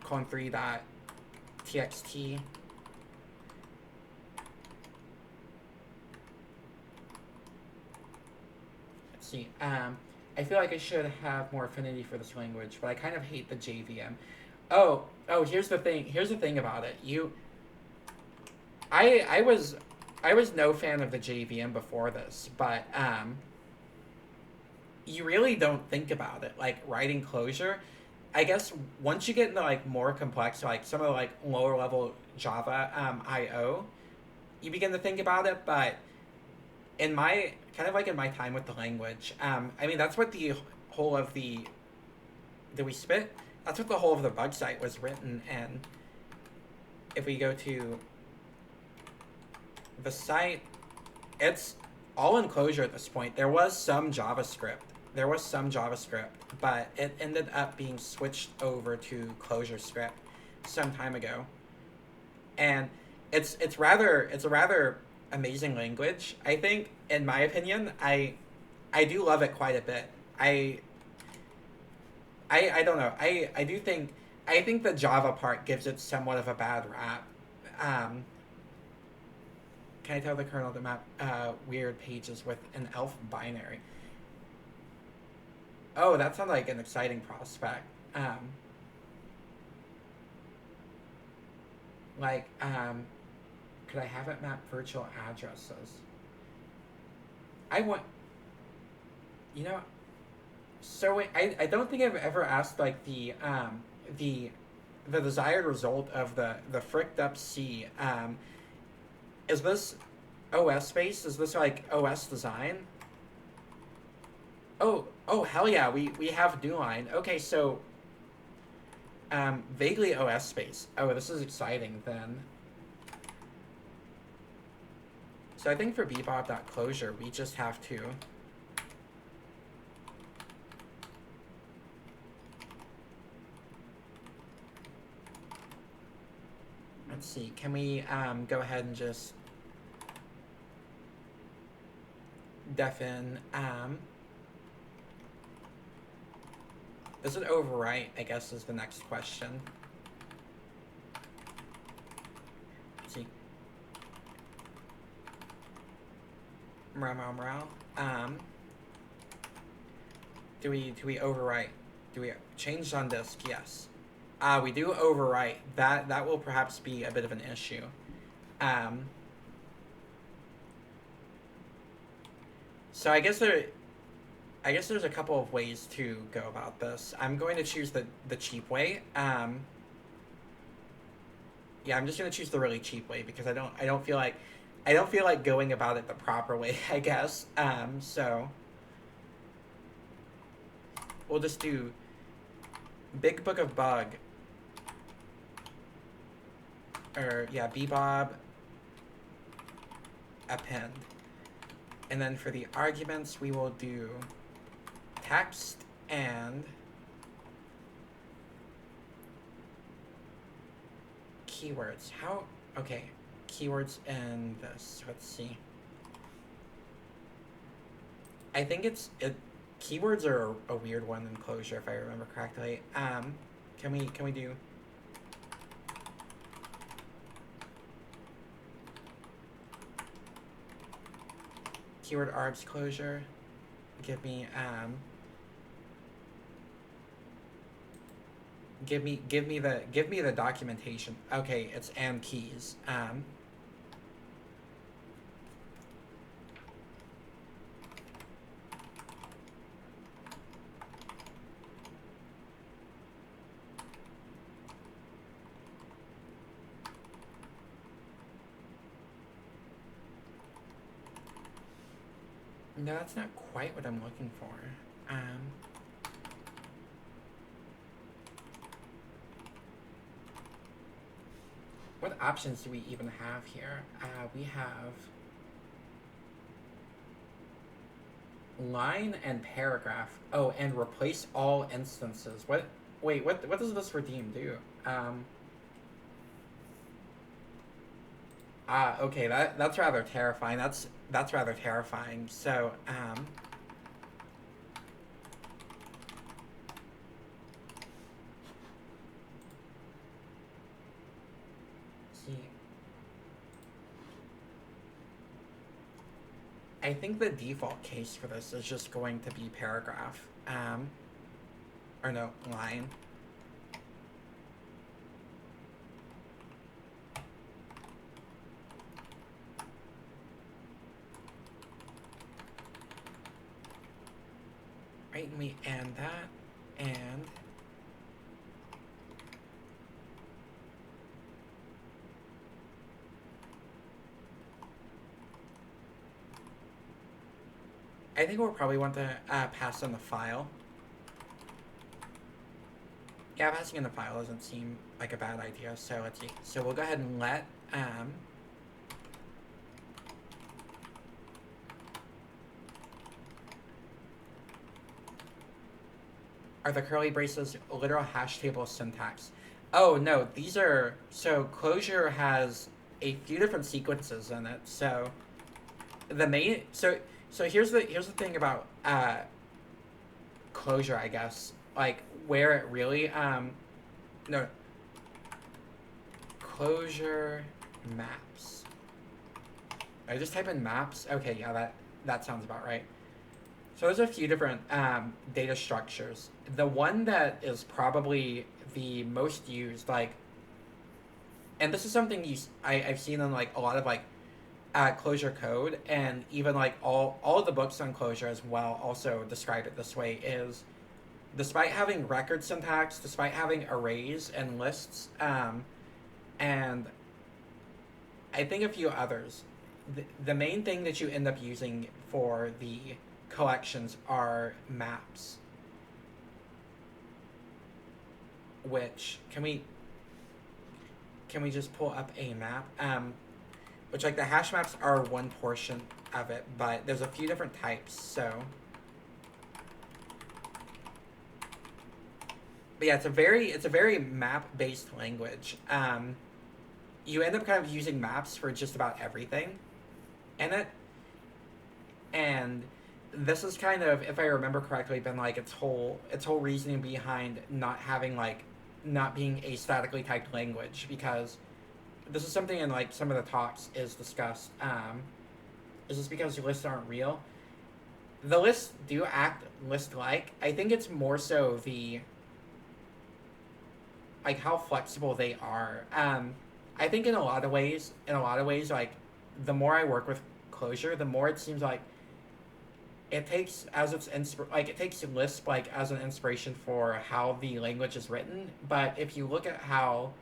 S1: colon3.txt? Let's see, I feel like I should have more affinity for this language, but I kind of hate the JVM. Oh, here's the thing. Here's the thing about it. I was no fan of the JVM before this, but you really don't think about it like writing closure. I guess once you get into like more complex, like some of the like lower level Java I/O, you begin to think about it. But in my time with the language, I mean that's what the whole of the... Did we spit? That's what the whole of the bug site was written. And if we go to the site, it's all in closure at this point. There was some JavaScript, but it ended up being switched over to ClojureScript some time ago. And it's a rather amazing language. I think, in my opinion, I do love it quite a bit. I don't know. I think the Java part gives it somewhat of a bad rap. Can I tell the kernel to map weird pages with an elf binary? Oh, that sounds like an exciting prospect. Could I have it map virtual addresses? So I don't think I've ever asked like the desired result of the fricked up C. Is this OS based? Is this like OS design? Oh hell yeah, we have Newline. Okay, so vaguely OS based. Oh, this is exciting then. So I think for bebop.closure, we just have to let's see, can we go ahead and just defen does it overwrite, I guess, is the next question. Let's see. Do we overwrite? Do we change on disk? Yes. We do overwrite. That will perhaps be a bit of an issue. So I guess there's a couple of ways to go about this. I'm going to choose the cheap way. Yeah, I'm just gonna choose the really cheap way because I don't feel like going about it the proper way, I guess. So we'll just do Big Book of Bug, or yeah, bebob append, and then for the arguments we will do text and keywords. Okay, keywords in this. Let's see. I think keywords are a weird one in Clojure if I remember correctly. Can we do keyword args Clojure? Give me the documentation. Okay, it's and keys. No, that's not quite what I'm looking for. What options do we even have here? We have line and paragraph. Oh, and replace all instances. What? Wait, what does this redeem do? Okay, that's rather terrifying. That's rather terrifying. So, see, I think the default case for this is just going to be paragraph. Or no, line. Right, and we end that, and I think we'll probably want to pass in the file. Yeah, passing in the file doesn't seem like a bad idea, so let's see. So we'll go ahead and let, are the curly braces literal hash table syntax? Oh, no, these are, so Clojure has a few different sequences in it, so the main, so here's the thing about, Clojure, I guess, like, where it really, no, Clojure maps. I just type in maps. Okay, yeah, that sounds about right. So there's a few different data structures. The one that is probably the most used, like, and this is something I've seen in like a lot of like Clojure code, and even like all of the books on Clojure as well also describe it this way, is despite having record syntax, despite having arrays and lists, and I think a few others, the main thing that you end up using for the collections are maps. Which, can we just pull up a map? Which, like, the hash maps are one portion of it, but there's a few different types, so. But yeah, it's a very map-based language. You end up kind of using maps for just about everything in it. And this is kind of, if I remember correctly, been like its whole reasoning behind not having like, not being a statically typed language, because this is something in like some of the talks is discussed. Is this because lists aren't real? The lists do act list-like. I think it's more so the, like, how flexible they are. I think in a lot of ways, like, the more I work with Clojure, the more it seems like it takes as its it takes Lisp like as an inspiration for how the language is written. But if you look at how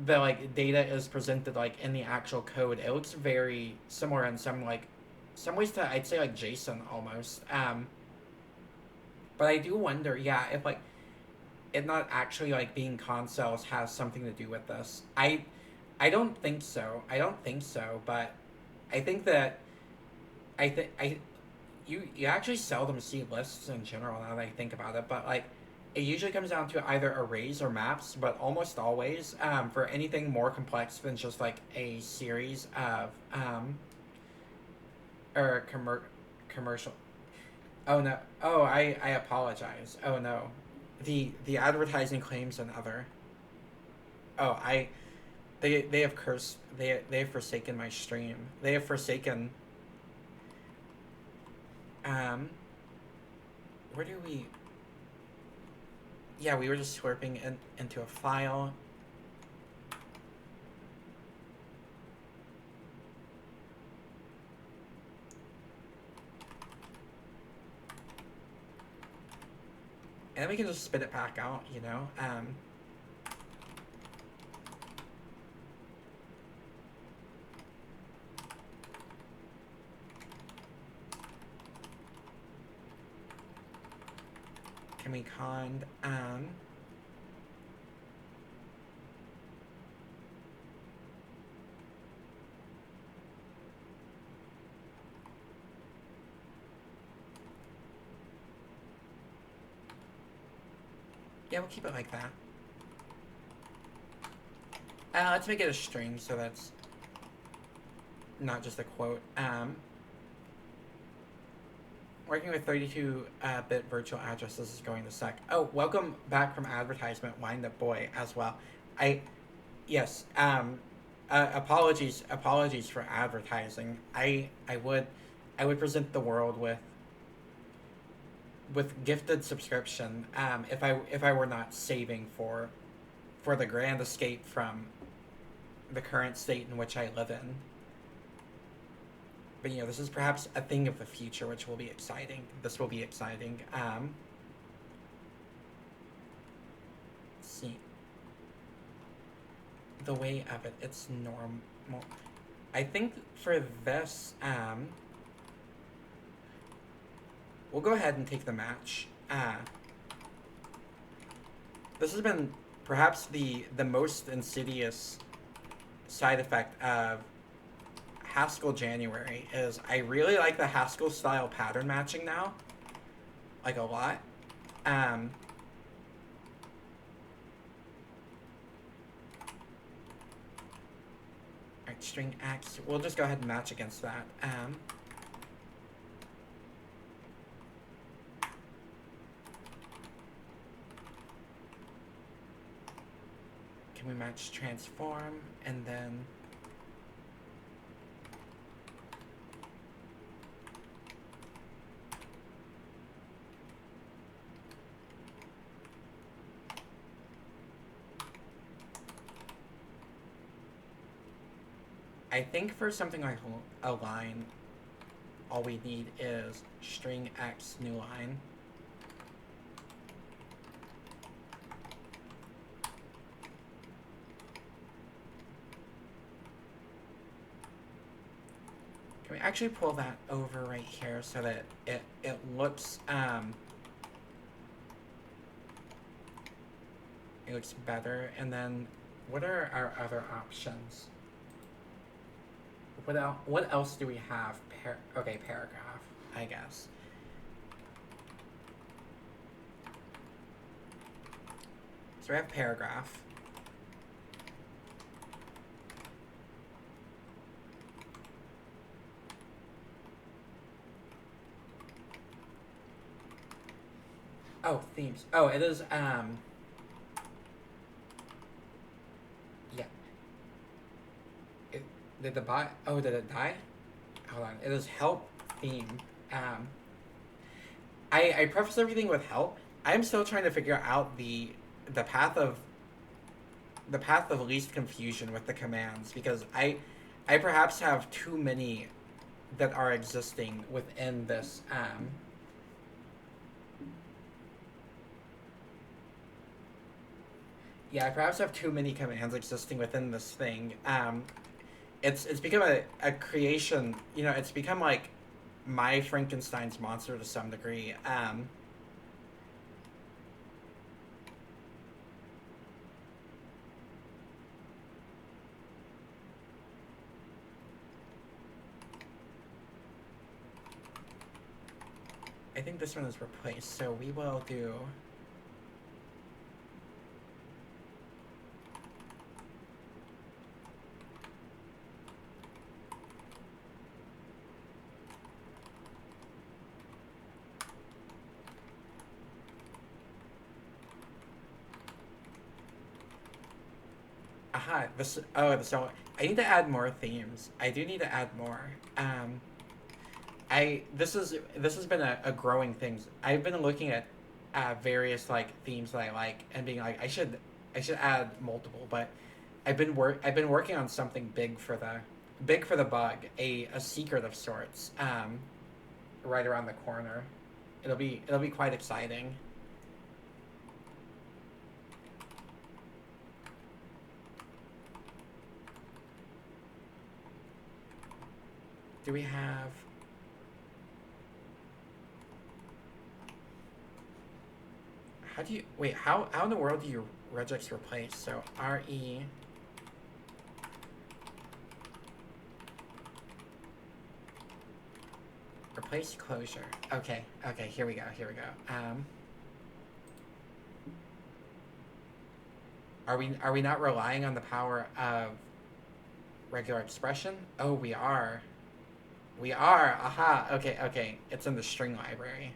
S1: the like data is presented like in the actual code, it looks very similar in some ways to, I'd say, like JSON almost. But I do wonder, yeah, if like it not actually like being consoles has something to do with this. I don't think so. But I think that you actually seldom see lists in general now that I think about it, but like it usually comes down to either arrays or maps, but almost always for anything more complex than just like a series of or commercial. Oh no. Oh, I apologize. Oh no. The advertising claims another. Oh, they have cursed. They have forsaken my stream. They have forsaken. Where do we? Yeah, we were just slurping into a file. And then we can just spit it back out, you know? Can we con? Yeah, we'll keep it like that. Let's make it a string so that's not just a quote. Working with 32-bit virtual addresses is going to suck. Oh, welcome back from advertisement, Wind Up Boy, as well. Yes, apologies for advertising. I would present the world with gifted subscription, if I were not saving for the grand escape from the current state in which I live in. But this is perhaps a thing of the future, which will be exciting. This will be exciting. Let's see. The way of it, it's normal. I think for this, we'll go ahead and take the match. This has been perhaps the most insidious side effect of Haskell January is I really like the Haskell style pattern matching now, like a lot. Alright, string X, we'll just go ahead and match against that. Can we match transform and then I think for something like a line, all we need is string X new line. Can we actually pull that over right here so that it looks it looks better? And then what are our other options? What else do we have? Okay, paragraph, I guess. So we have paragraph. Oh, themes. Oh, it is, yeah. Did the bot, oh, did it die? Hold on, it is help theme. I preface everything with help. I'm still trying to figure out the path of least confusion with the commands, because I perhaps have too many that are existing within this, yeah, I perhaps have too many commands existing within this thing. It's become a creation, it's become like my Frankenstein's monster to some degree. I think this one is replaced, so we will do... Aha, so I need to add more themes. I do need to add more. This has been a growing thing. I've been looking at various like themes that I like and being like I should add multiple, but I've been working on something big for the bug, a secret of sorts, right around the corner. It'll be quite exciting. Do we have... How do you wait? How in the world do you regex replace? So re replace closure. Okay, okay. Here we go. Here we go. Are we not relying on the power of regular expression? Oh, we are. We are. Aha. Okay, okay. It's in the string library.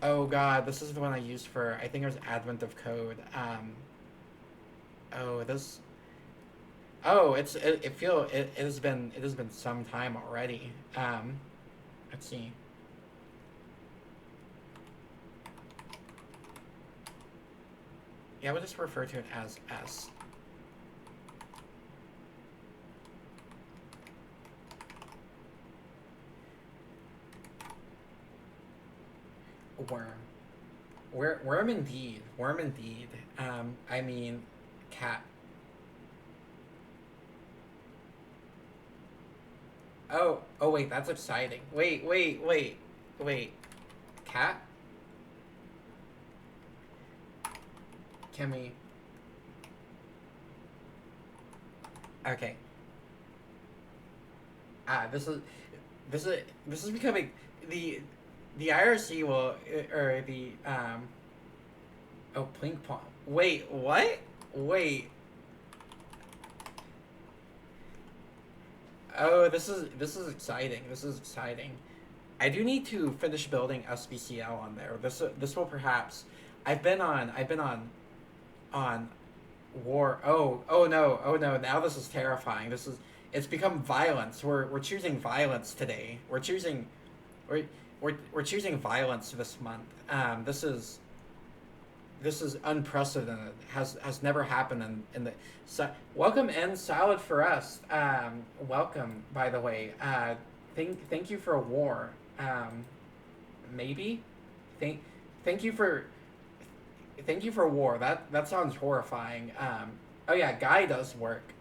S1: Oh god, this is the one I used for, I think it was Advent of Code. Oh, this. Oh, it has been some time already. Let's see. Yeah, we'll just refer to it as S. Worm. Worm indeed. Worm indeed. I mean, cat. Oh wait, that's exciting. Wait. Cat? Can we... Okay. This is becoming the IRC will or the oh, plink pong. Wait, what? Wait. Oh, this is exciting. This is exciting. I do need to finish building SBCL on there. This will perhaps. I've been on war. Oh no. Now this is terrifying. It's become violence. We're choosing violence today. We're choosing violence this month. This is unprecedented. Has never happened in the. So, welcome in Salad for Us. Welcome, by the way. Thank you for a war. Maybe. Thank you for war. That sounds horrifying. Oh yeah, Guy does work.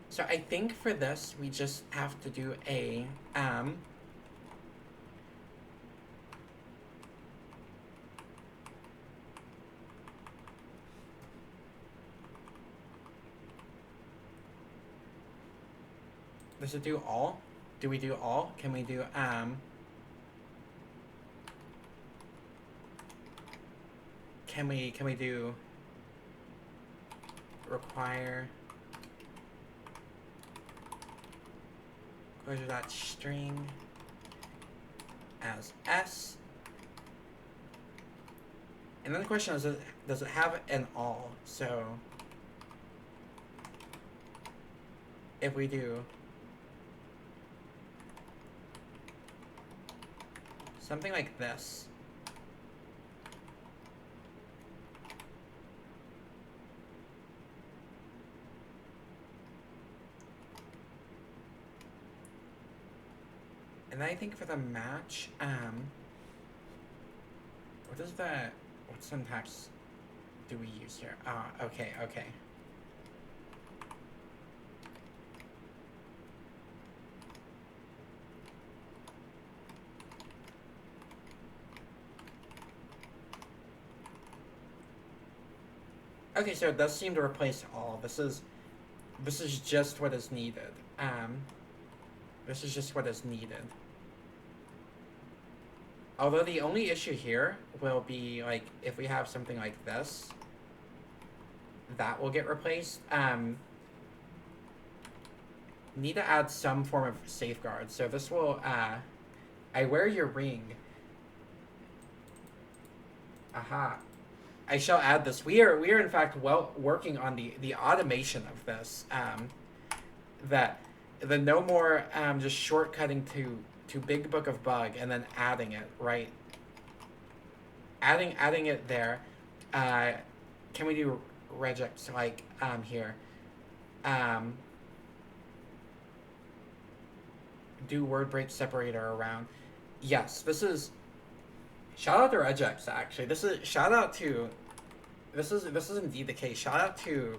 S1: So I think for this we just have to do a does it do all? Do we do all? Can we do Can we do require closure.string as S? And then the question is, does it have an all? So if we do something like this, and then I think for the match, what syntax do we use here? Okay. Okay, so it does seem to replace all. This is just what is needed. This is just what is needed. Although the only issue here will be, like, if we have something like this, that will get replaced. Need to add some form of safeguard. So this will, I wear your ring. Aha. I shall add this. We are in fact working on the automation of this. That the no more just shortcutting to Big Book of Bug and then adding it, right? Adding it there. Can we do regex like here? Do word break separator around. Yes, this is shout out to regex actually. This is indeed the case. Shout out to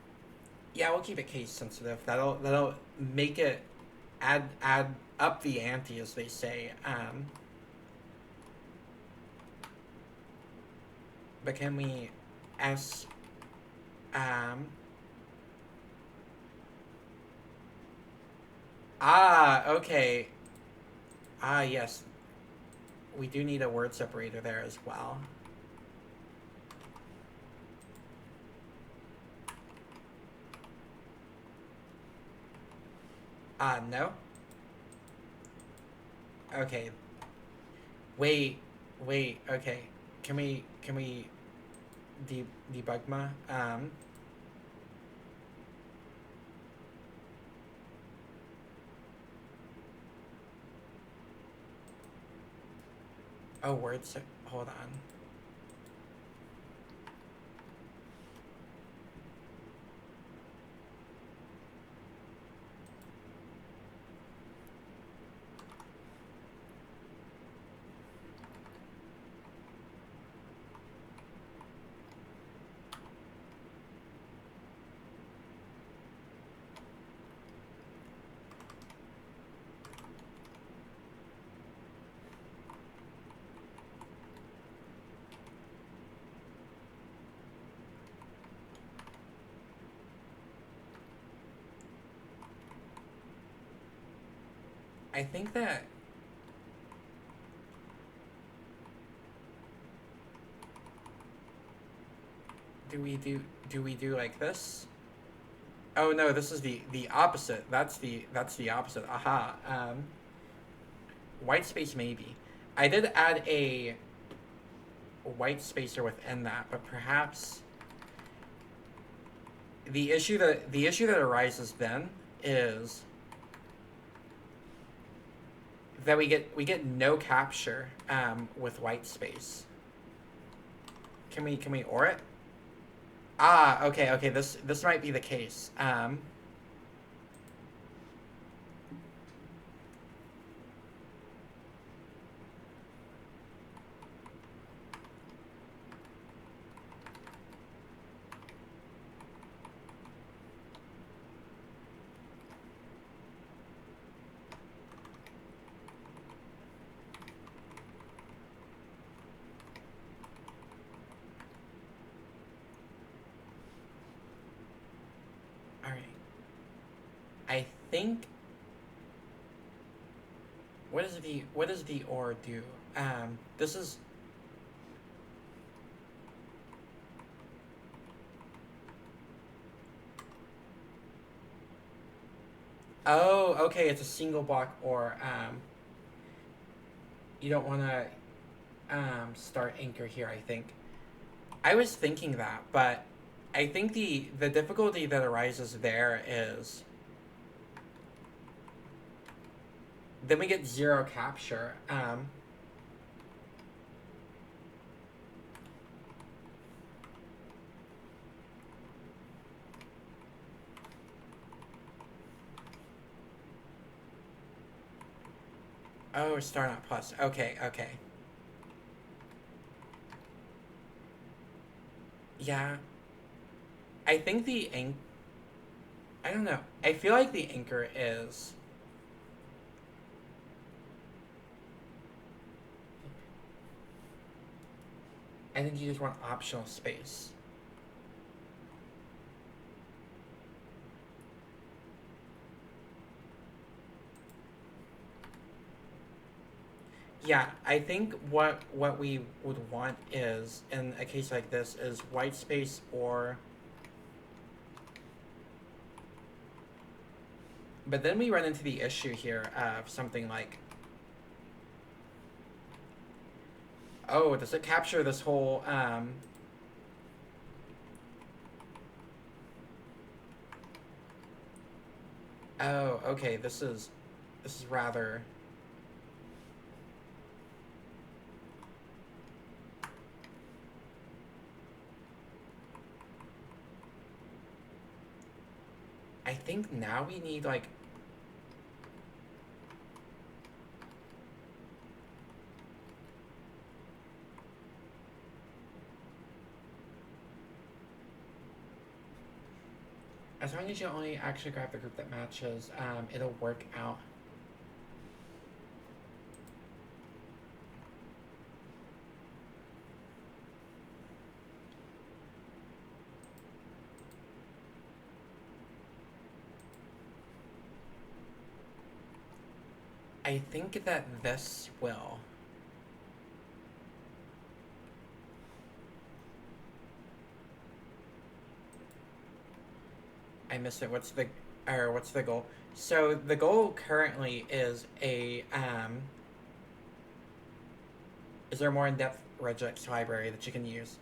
S1: Yeah, we'll keep it case sensitive. That'll make it add up the ante, as they say. But can we s um okay. Yes. We do need a word separator there as well. No. Okay. Wait, okay. Can we debug ma? Oh, words. Hold on. I think that do we do like this? Oh no, this is the opposite. That's the opposite. Aha. White space maybe. I did add a white spacer within that, but perhaps the issue that arises then is that we get no capture with white space. Can we or it? Okay. This might be the case. All right. I think. What does the or do? This is. Oh, okay. It's a single block or. You don't want to start anchor here. I think. I was thinking that, but I think the difficulty that arises there is then we get zero capture. Oh, star not plus. Okay. Yeah. I think I don't know. I feel like the anchor is. I think you just want optional space. Yeah, I think what we would want is in a case like this is white space or. But then we run into the issue here of something like. Oh, does it capture this whole Oh, okay, this is rather. I think now we need like. As long as you only actually grab the group that matches, it'll work out. I think that this will. I missed it. What's the goal? So the goal currently is is there a more in-depth regex library that you can use?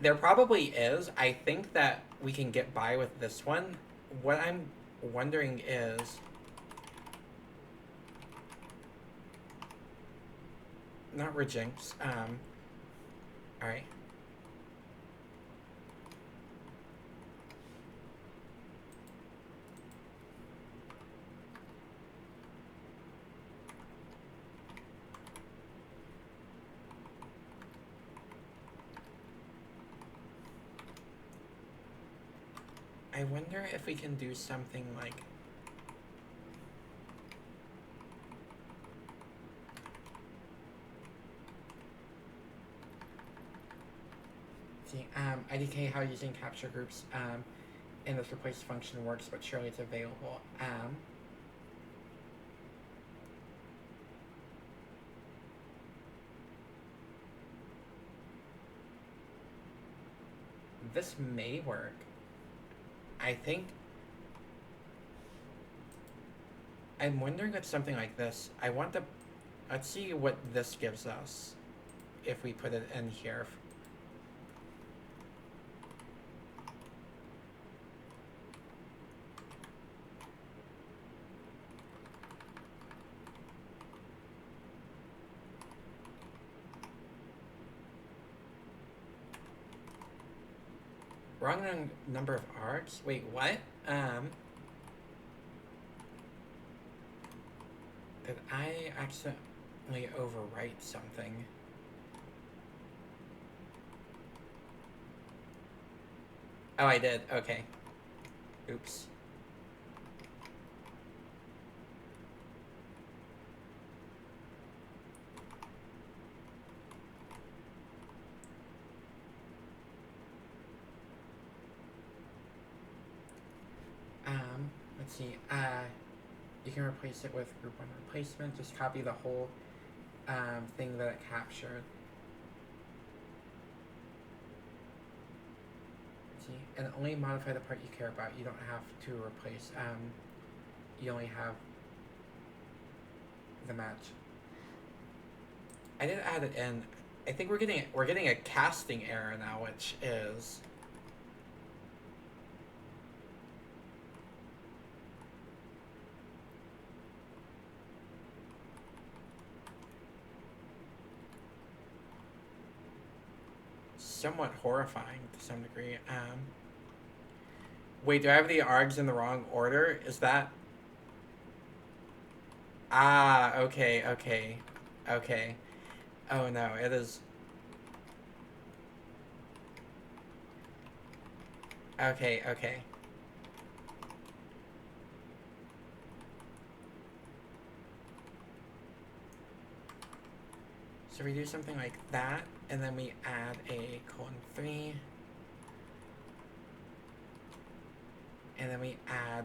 S1: There probably is. I think that we can get by with this one. What I'm wondering is, not regex. All right. I wonder if we can do something like... See, IDK, how using capture groups in this replace function works, but surely it's available. This may work. I think... I'm wondering if something like this. I want to... Let's see what this gives us if we put it in here. Wrong number of arcs? Wait, what? Did I accidentally overwrite something? Oh, I did. Okay. Oops. Let's see. You can replace it with group 1 replacement. Just copy the whole thing that it captured. Let's see. And only modify the part you care about. You don't have to replace. You only have the match. I did add it in. I think we're getting a casting error now, which is... somewhat horrifying to some degree. Wait, do I have the args in the wrong order? Is that... Ah, okay. Oh no, it is... Okay. So we do something like that, and then we add a :3, and then we add...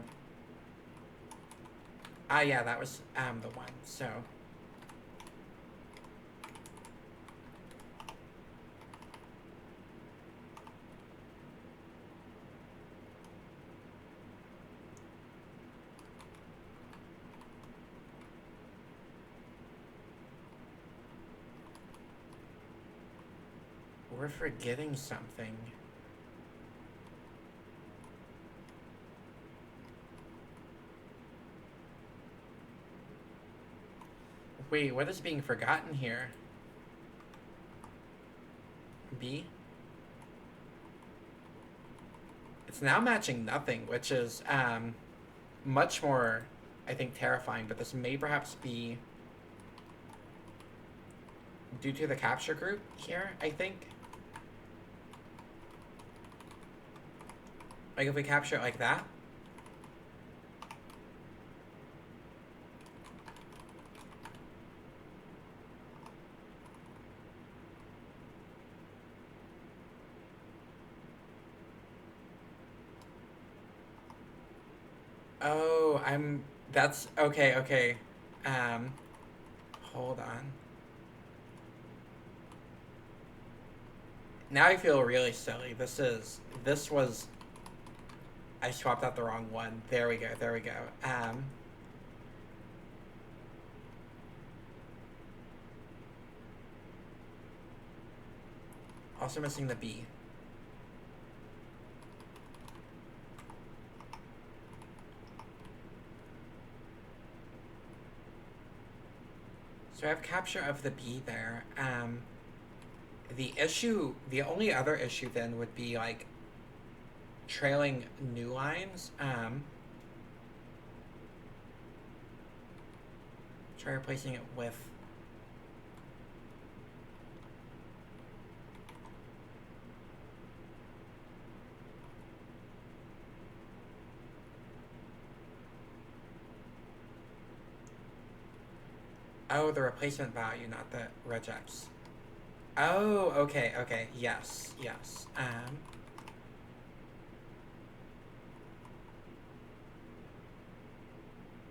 S1: Ah, yeah, that was the one, so... We're forgetting something. Wait, what is being forgotten here? B? It's now matching nothing, which is much more, I think, terrifying, but this may perhaps be due to the capture group here, I think. Like if we capture it like that, Oh, that's okay, okay. Um, hold on. Now I feel really silly. This was, I swapped out the wrong one. There we go, there we go. Also missing the B. So I have capture of the B there. The only other issue then would be like trailing new lines. Try replacing it with. Oh, the replacement value, not the regex. Oh, okay, okay, yes, yes.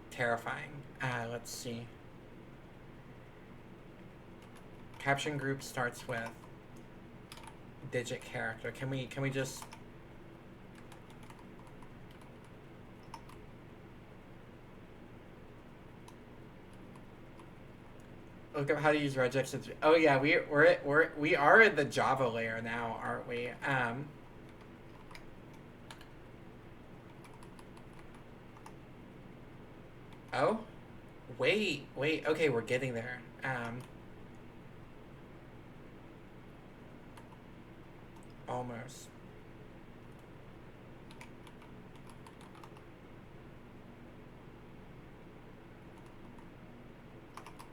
S1: Terrifying. Let's see. Caption group starts with digit character. Can we just look up how to use regex? Oh yeah, we are in the Java layer now, aren't we? Oh, wait. Okay, we're getting there. Almost.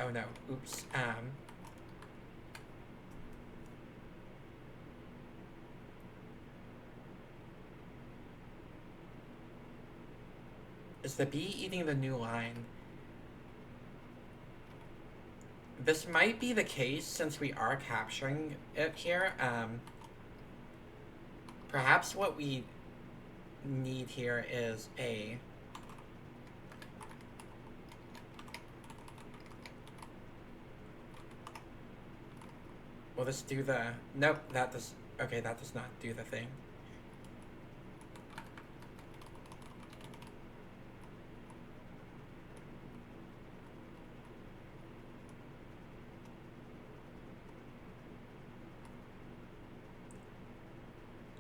S1: Oh no. Oops. Is the bee eating the new line? This might be the case since we are capturing it here. Perhaps what we need here is a. Will this do the? Nope, that does. Okay, that does not do the thing.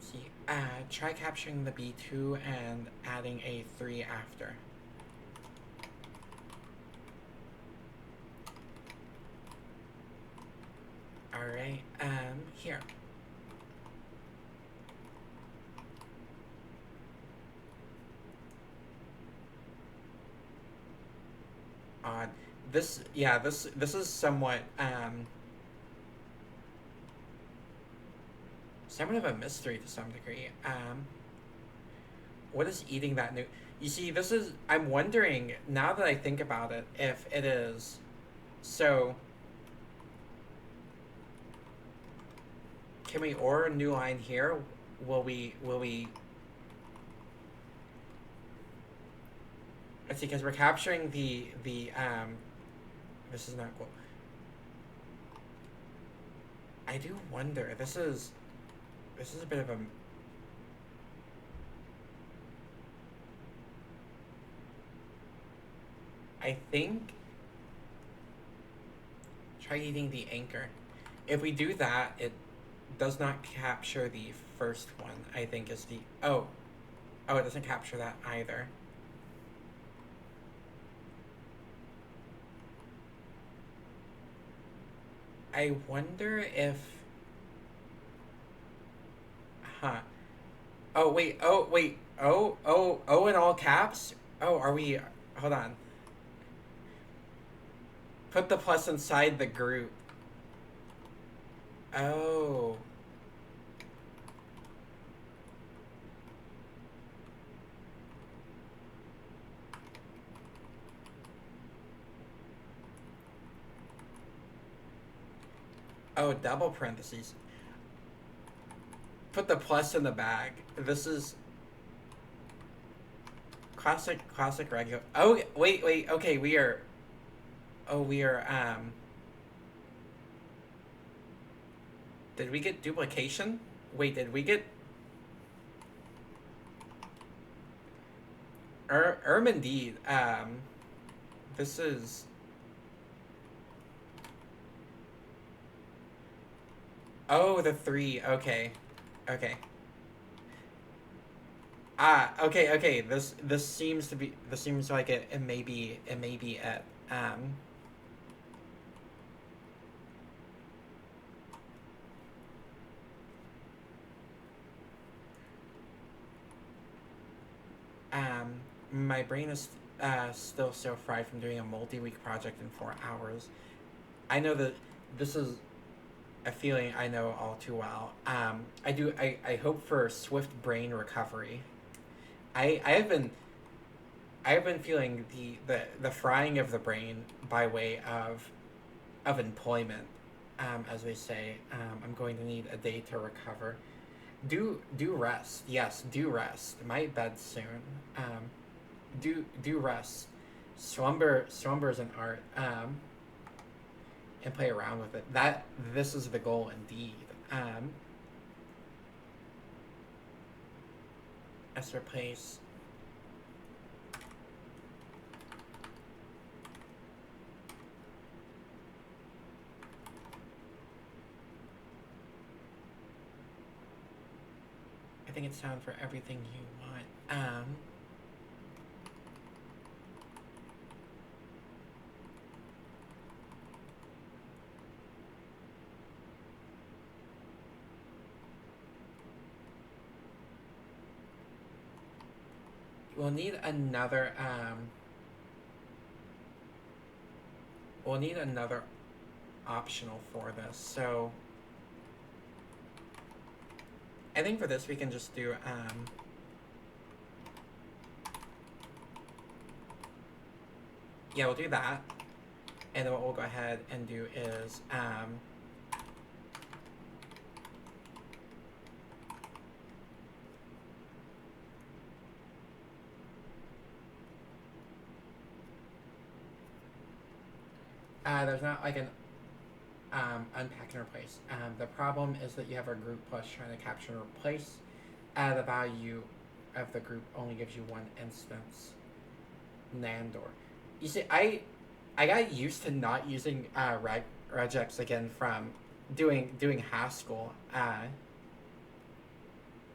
S1: See, try capturing the B2 and adding a 3 after. Alright, here. Odd. This is somewhat, somewhat of a mystery to some degree. What is eating that new... You see, this is... I'm wondering, now that I think about it, if it is... So... Can we order a new line here? Will we... Let's see, because we're capturing the... This is not cool. I do wonder, this is a bit of a... I think... Try eating the anchor. If we do that, it does not capture the first one, I think is the... Oh, it doesn't capture that either. I wonder if... Huh. Oh, wait. Oh, in all caps? Oh, are we... Hold on. Put the plus inside the group. Oh. Oh, double parentheses. Put the plus in the bag. This is classic regular. Oh wait. Okay, we are. Oh, we are. Did we get duplication? Wait, did we get indeed. This is. Oh, the three. Okay, okay. Okay. This seems to be. This seems like it may be. It may be it. Um. Um. My brain is still so fried from doing a multi-week project in 4 hours. I know that this is a feeling I know all too well. I do. I hope for swift brain recovery. I have been feeling the frying of the brain by way of employment, as they say. I'm going to need a day to recover. Do rest. Yes, do rest. Might bed soon. Do rest. Slumber is an art. And play around with it. This is the goal indeed. Let's replace. I think it's time for everything you want. We'll need another we'll need another optional for this. So I think for this we can just do yeah, we'll do that. And then what we'll go ahead and do is there's not like an unpack and replace. The problem is that you have a group plus trying to capture and replace. The value of the group only gives you one instance. Nandor. You see, I got used to not using regex again from doing Haskell.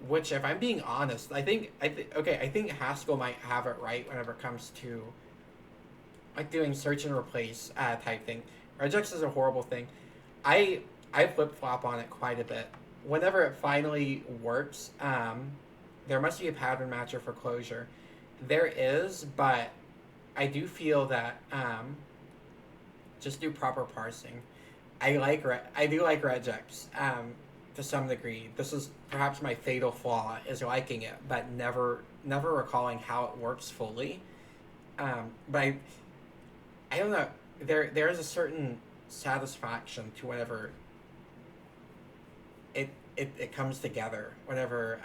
S1: Which, if I'm being honest, I think Haskell might have it right whenever it comes to like doing search and replace type thing. Regex is a horrible thing. I flip flop on it quite a bit. Whenever it finally works, there must be a pattern matcher for closure. There is, but I do feel that just do proper parsing. I do like regex to some degree. This is perhaps my fatal flaw is liking it, but never recalling how it works fully. But I don't know. There is a certain satisfaction to whenever it comes together. Whenever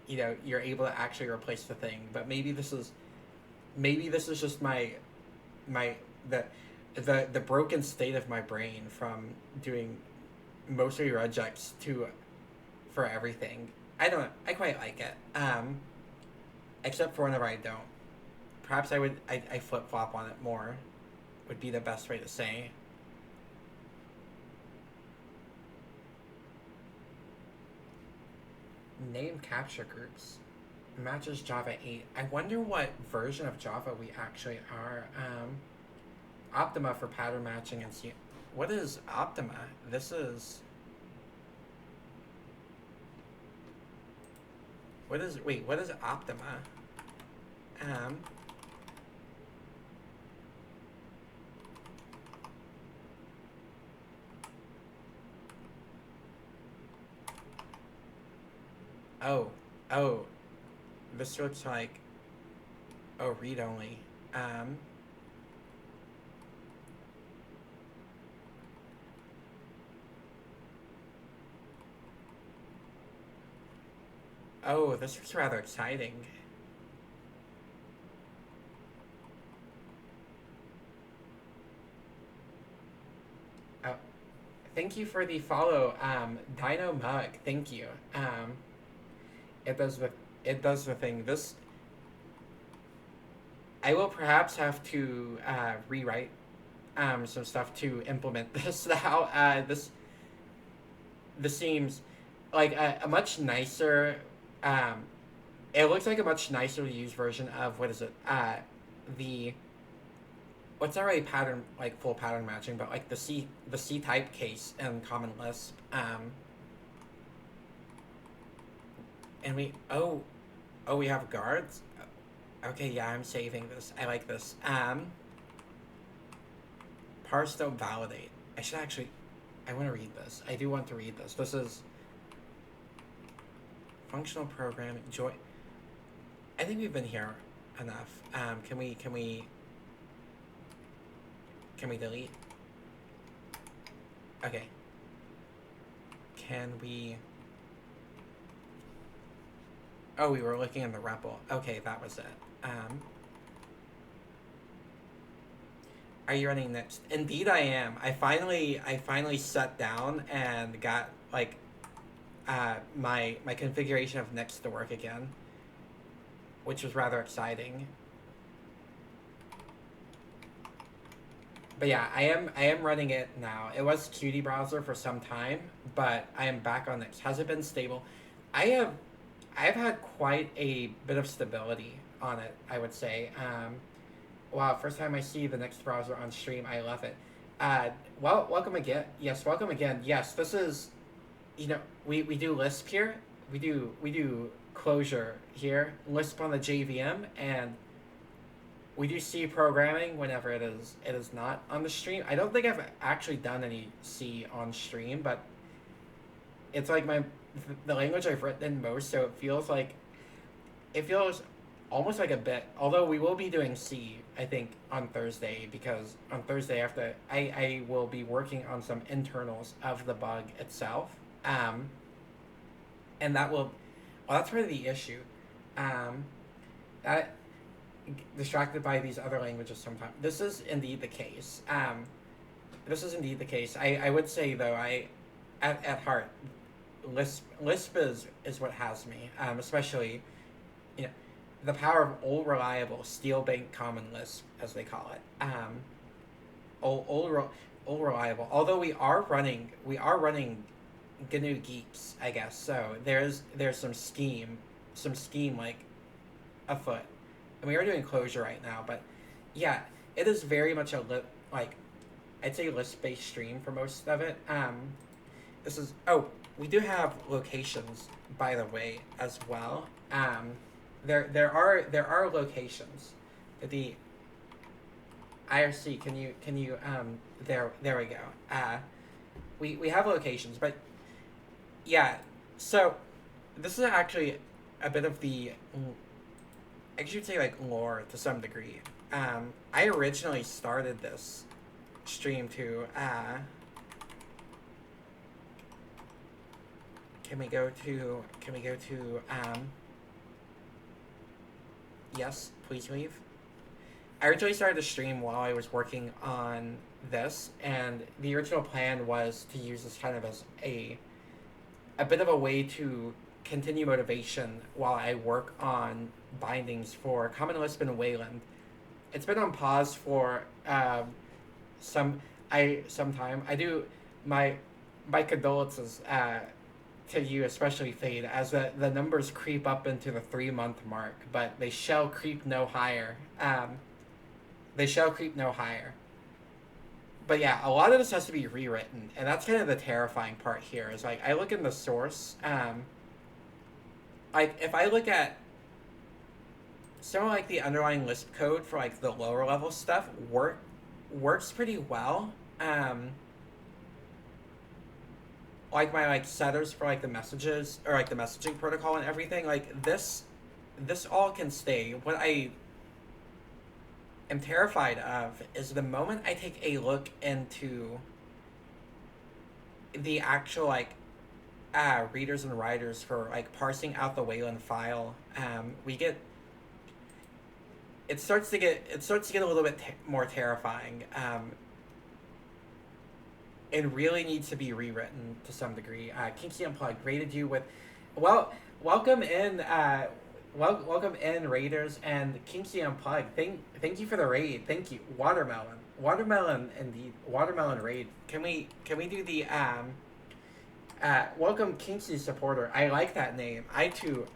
S1: you're able to actually replace the thing. But maybe this is just the broken state of my brain from doing mostly regex for everything. I don't know. I quite like it. Except for whenever I don't. Perhaps I flip flop on it more. Would be the best way to say. Name capture groups matches Java 8. I wonder what version of Java we actually are. Optima for pattern matching and see. What is Optima? This is. What is Optima? Oh, this looks like, read only. Oh, this looks rather exciting. thank you for the follow, Dino Mug. Thank you. It does the it does the thing. This I will perhaps have to rewrite some stuff to implement this now. This seems like a much nicer. Um, it looks like a much nicer used version of what is it? The what's not really pattern like full pattern matching, but like the C type case in Common Lisp. And we have guards. Okay, yeah, I'm saving this. I like this. Parse don't validate. I should actually. I want to read this. I do want to read this. This is functional programming. Joy. I think we've been here enough. Can we delete? Okay. Can we? Oh, we were looking in the REPL. Okay, that was it. Are you running next? Indeed, I am. I finally sat down and got like my configuration of Next to work again, which was rather exciting. But yeah, I am running it now. It was Qt browser for some time, but I am back on Next. Has it been stable? I've had quite a bit of stability on it, I would say. Wow, first time I see the Next browser on stream, I love it. Well, welcome again. Yes, welcome again. Yes, this is, we do Lisp here. We do Clojure here, Lisp on the JVM, and we do C programming whenever it is not on the stream. I don't think I've actually done any C on stream, but it's like the language I've written most, so it feels almost like a bit. Although we will be doing C, I think, on Thursday, because on Thursday after I will be working on some internals of the bug itself, and that will, well, that's really the issue. That distracted by these other languages sometimes. This is indeed the case. This is indeed the case. I would say though, at heart, Lisp is what has me, especially, the power of old reliable steel bank common Lisp, as they call it. Old reliable. Although we are running GNU Geeks, I guess. So there's some scheme like afoot, and we are doing Clojure right now. But yeah, it is very much I'd say Lisp based stream for most of it. This is we do have locations, by the way, as well. There are locations. The IRC, can you there we go. We have locations, but yeah. So this is actually a bit of the, I should say, like, lore to some degree. I originally started this stream to can we go to yes, please leave. I originally started the stream while I was working on this, and the original plan was to use this kind of as a bit of a way to continue motivation while I work on bindings for Common Lisp and Wayland. It's been on pause for some time. I do my condolences to you, especially Fade, as the numbers creep up into the 3-month mark, but they shall creep no higher. They shall creep no higher. But yeah, a lot of this has to be rewritten, and that's kind of the terrifying part here. Is like, I look in the source, like if I look at some of like the underlying Lisp code for like the lower level stuff, works pretty well. Like my setters for like the messages, or like the messaging protocol and everything, like this all can stay. What I am terrified of is the moment I take a look into the actual readers and writers for like parsing out the Wayland file, it starts to get a little bit more terrifying. it really needs to be rewritten to some degree. Kinky Unplugged rated you with, well, welcome in, welcome in Raiders and Kinky Unplugged. Thank you for the raid. Thank you, Watermelon, indeed, Watermelon raid. Can we do the welcome Kinky supporter. I like that name. I too,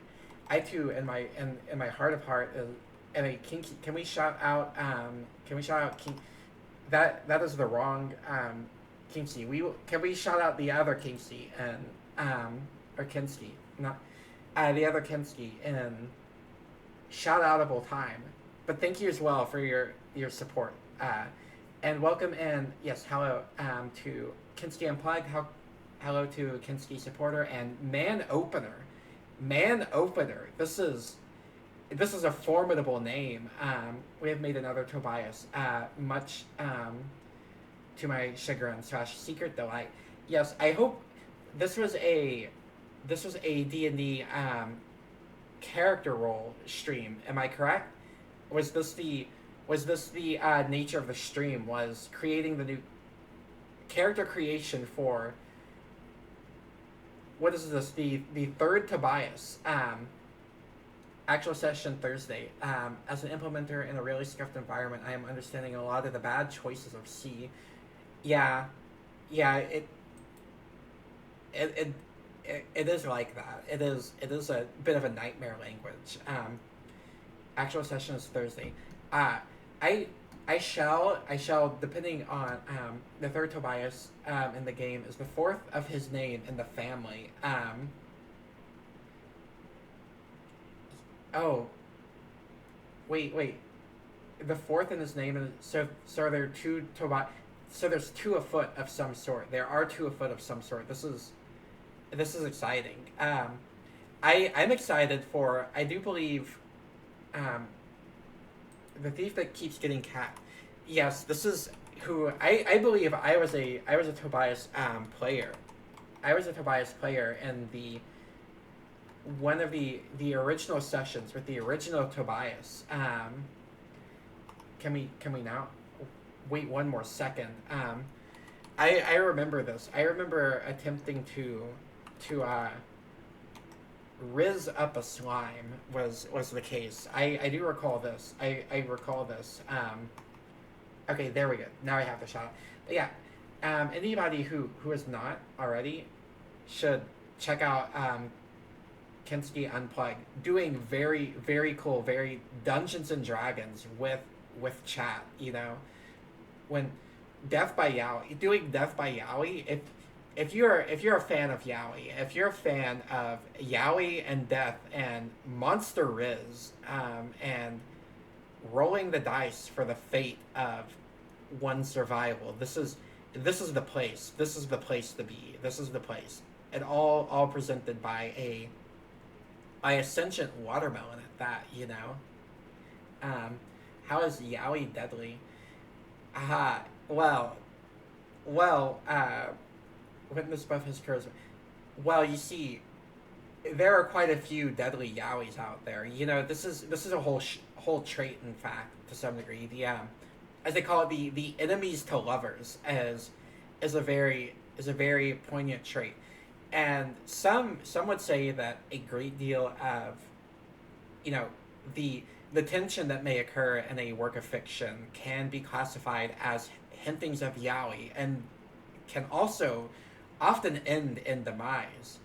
S1: in my heart of heart, am a Kinky. Can we shout out? Can we shout out King? That is the wrong Kinky. Can we shout out the other Kinky and or Kinski, not the other Kinski in shout outable time. But thank you as well for your support. And welcome in, yes, hello to Kinski Unplugged. Hello to Kinski supporter and man opener. This is a formidable name. We have made another Tobias, much to my chagrin / secret delight. Yes, I hope this was a D&D character role stream. Am I correct? Was this the nature of the stream? Was creating the new character creation for what is this? The third Tobias. Actual session Thursday. As an implementer in a really scuffed environment, I am understanding a lot of the bad choices of C. Yeah, it is like that. It is a bit of a nightmare language. Actual session is Thursday. I shall, depending on the third Tobias in the game is the fourth of his name in the family. Oh, wait. The fourth in his name, and so there are two Tobias. So there's two afoot of some sort. There are two afoot of some sort. This is exciting. I'm excited for. I do believe. The thief that keeps getting cat. Yes, this is who I believe I was a Tobias player. I was a Tobias player in the one of the original sessions with the original Tobias. Can we now wait one more second? I remember this. I remember attempting to riz up a slime was the case. I do recall this. I recall this. Okay, there we go. Now I have the shot. But yeah, anybody who is not already should check out Kinski Unplugged. Doing very, very cool, very Dungeons and Dragons with chat. You know, when Death by Yowie, doing Death by Yowie. If you're a fan of Yowie, if you're a fan of Yowie and Death and Monster Riz, and rolling the dice for the fate of one's survival, this is the place. This is the place to be. This is the place. And all presented by a sentient watermelon at that. You know. How is Yowie deadly? Well. Witness buff his charisma. Well, you see, there are quite a few deadly Yowies out there. You know, this is a whole trait, in fact, to some degree. The as they call it, the enemies to lovers is a very poignant trait, and some would say that a great deal of, you know, the tension that may occur in a work of fiction can be classified as hintings of Yowie, and can also often end in demise.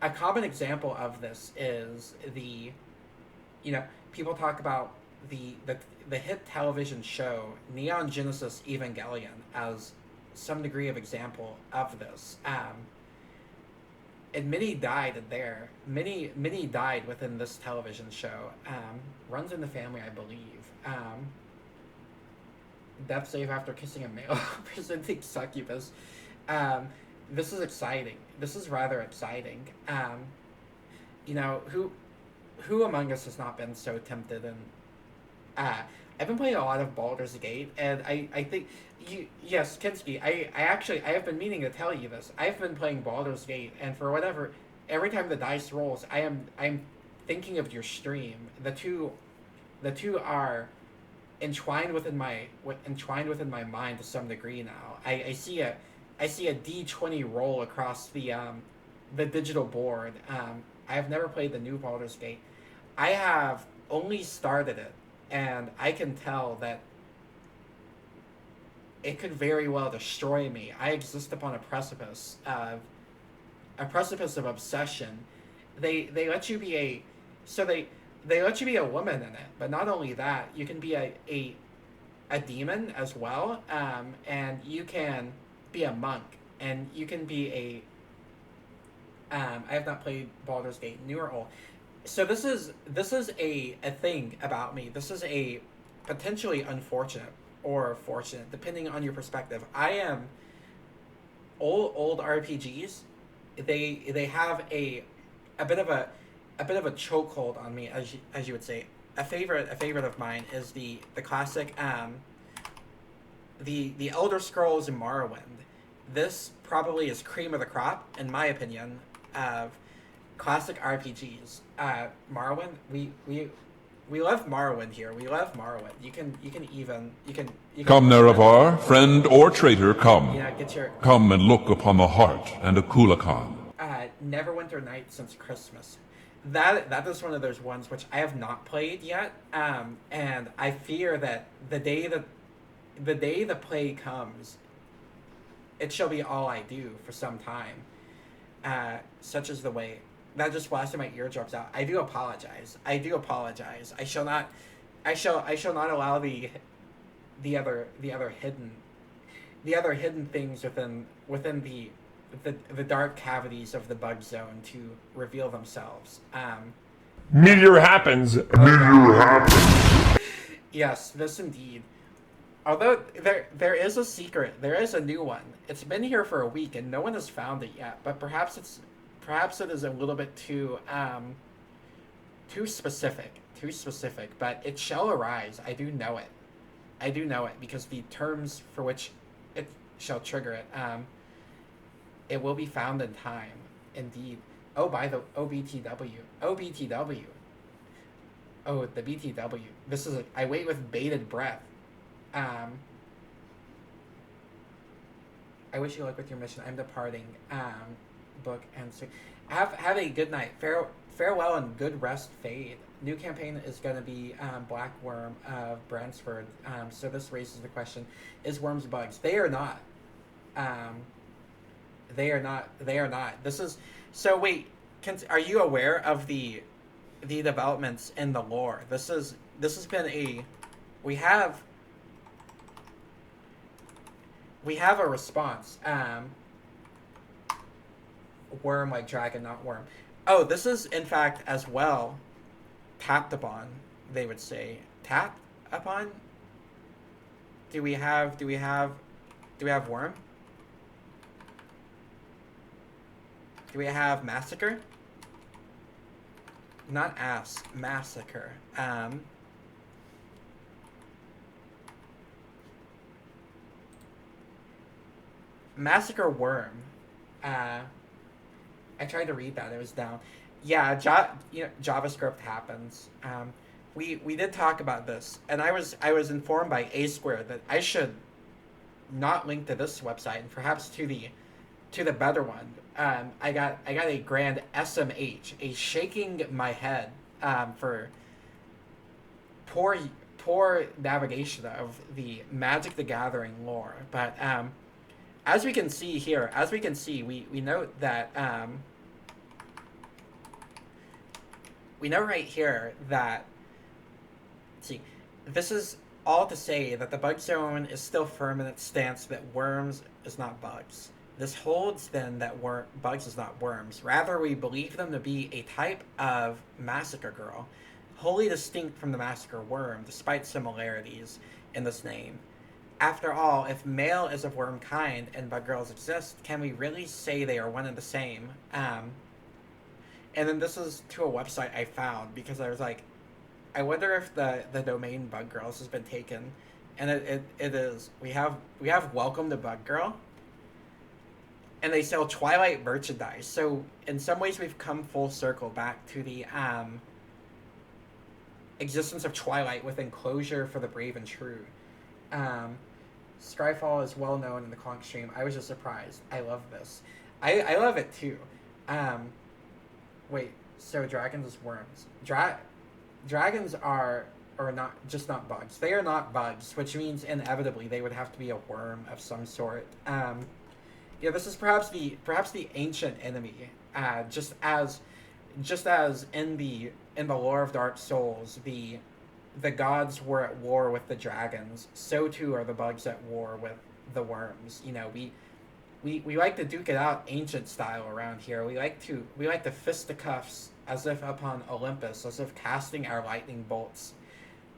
S1: A common example of this is people talk about the hit television show Neon Genesis Evangelion as some degree of example of this. And many died there. Many died within this television show. Runs in the family, I believe. Death save after kissing a male presenting succubus. This is exciting. This is rather exciting. You know, who among us has not been so tempted? And I've been playing a lot of Baldur's Gate, and I think yes, Kinski, I have been meaning to tell you this. I've been playing Baldur's Gate, and for whatever, every time the dice rolls, I'm thinking of your stream. The two are entwined within my mind to some degree now. I see a I see a D20 roll across the digital board. I have never played the new Baldur's Gate. I have only started it, and I can tell that it could very well destroy me. I exist upon a precipice of obsession. They let you be a so they let you be a woman in it, but not only that, you can be a demon as well, and you can be a monk, and you can be a I have not played Baldur's Gate, new or old. So this is a thing about me. This is a potentially unfortunate or fortunate, depending on your perspective. I am old RPGs. They have a bit of a chokehold on me, as you would say. A favorite of mine is the classic the Elder Scrolls in Morrowind. This probably is cream of the crop, in my opinion, of classic RPGs. Morrowind, we love Morrowind here. We love Morrowind. You can
S3: Come, Nerevar, friend or traitor, come.
S1: get your
S3: Come and look upon the heart and a Kulakan.
S1: Neverwinter Night since Christmas. That is one of those ones which I have not played yet, and I fear that the day the play comes, it shall be all I do for some time. Such is the way. That just blasted my eardrums out. I do apologize. I shall not allow the other hidden things within the dark cavities of the bug zone to reveal themselves.
S3: Meteor happens. Meteor happens.
S1: Yes, this indeed. Although there is a secret, there is a new one. It's been here for a week and no one has found it yet. But perhaps it is a little bit too specific. But it shall arise. I do know it because the terms for which it shall trigger it. It will be found in time, indeed. Oh, by the OBTW. Oh, the BTW. This is I wait with bated breath. I wish you luck with your mission. I'm departing. Book and so have a good night. Farewell and good rest. Fade. New campaign is going to be Black Worm of Bransford. So this raises the question: is worms bugs? They are not. They are not. This is so. Wait, are you aware of the developments in the lore? This has been we have a response. Worm like dragon, not worm. Oh, this is in fact as well tapped upon. They would say tapped upon. Do we have worm? Do we have massacre? Not ass, massacre. Massacre worm. I tried to read that. It was down. Yeah, JavaScript happens. We did talk about this, and I was informed by A Square that I should not link to this website and perhaps to the better one. I got a grand SMH, a shaking my head for poor navigation of the Magic the Gathering lore. But as we can see here, we note that we know right here that, see, this is all to say that the bug zone is still firm in its stance that worms is not bugs. This holds then that bugs is not worms. Rather, we believe them to be a type of massacre girl, wholly distinct from the massacre worm, despite similarities in this name. After all, if male is of worm kind and bug girls exist, can we really say they are one and the same? And then this is to a website I found because I was like, I wonder if the domain Bug Girls has been taken, and it is. We have Welcome to Bug Girl, and they sell Twilight merchandise. So in some ways, we've come full circle back to the existence of Twilight with enclosure for the brave and true. Scryfall is well known in the Conk stream. I was just surprised. I love this. I love it too. Um, wait, so dragons is worms. Dragons are not bugs. They are not bugs, which means inevitably they would have to be a worm of some sort. Yeah, this is perhaps the ancient enemy. Just as in the lore of Dark Souls, the gods were at war with the dragons, so too are the bugs at war with the worms. We like to duke it out ancient style around here. We like to fisticuffs as if upon Olympus, as if casting our lightning bolts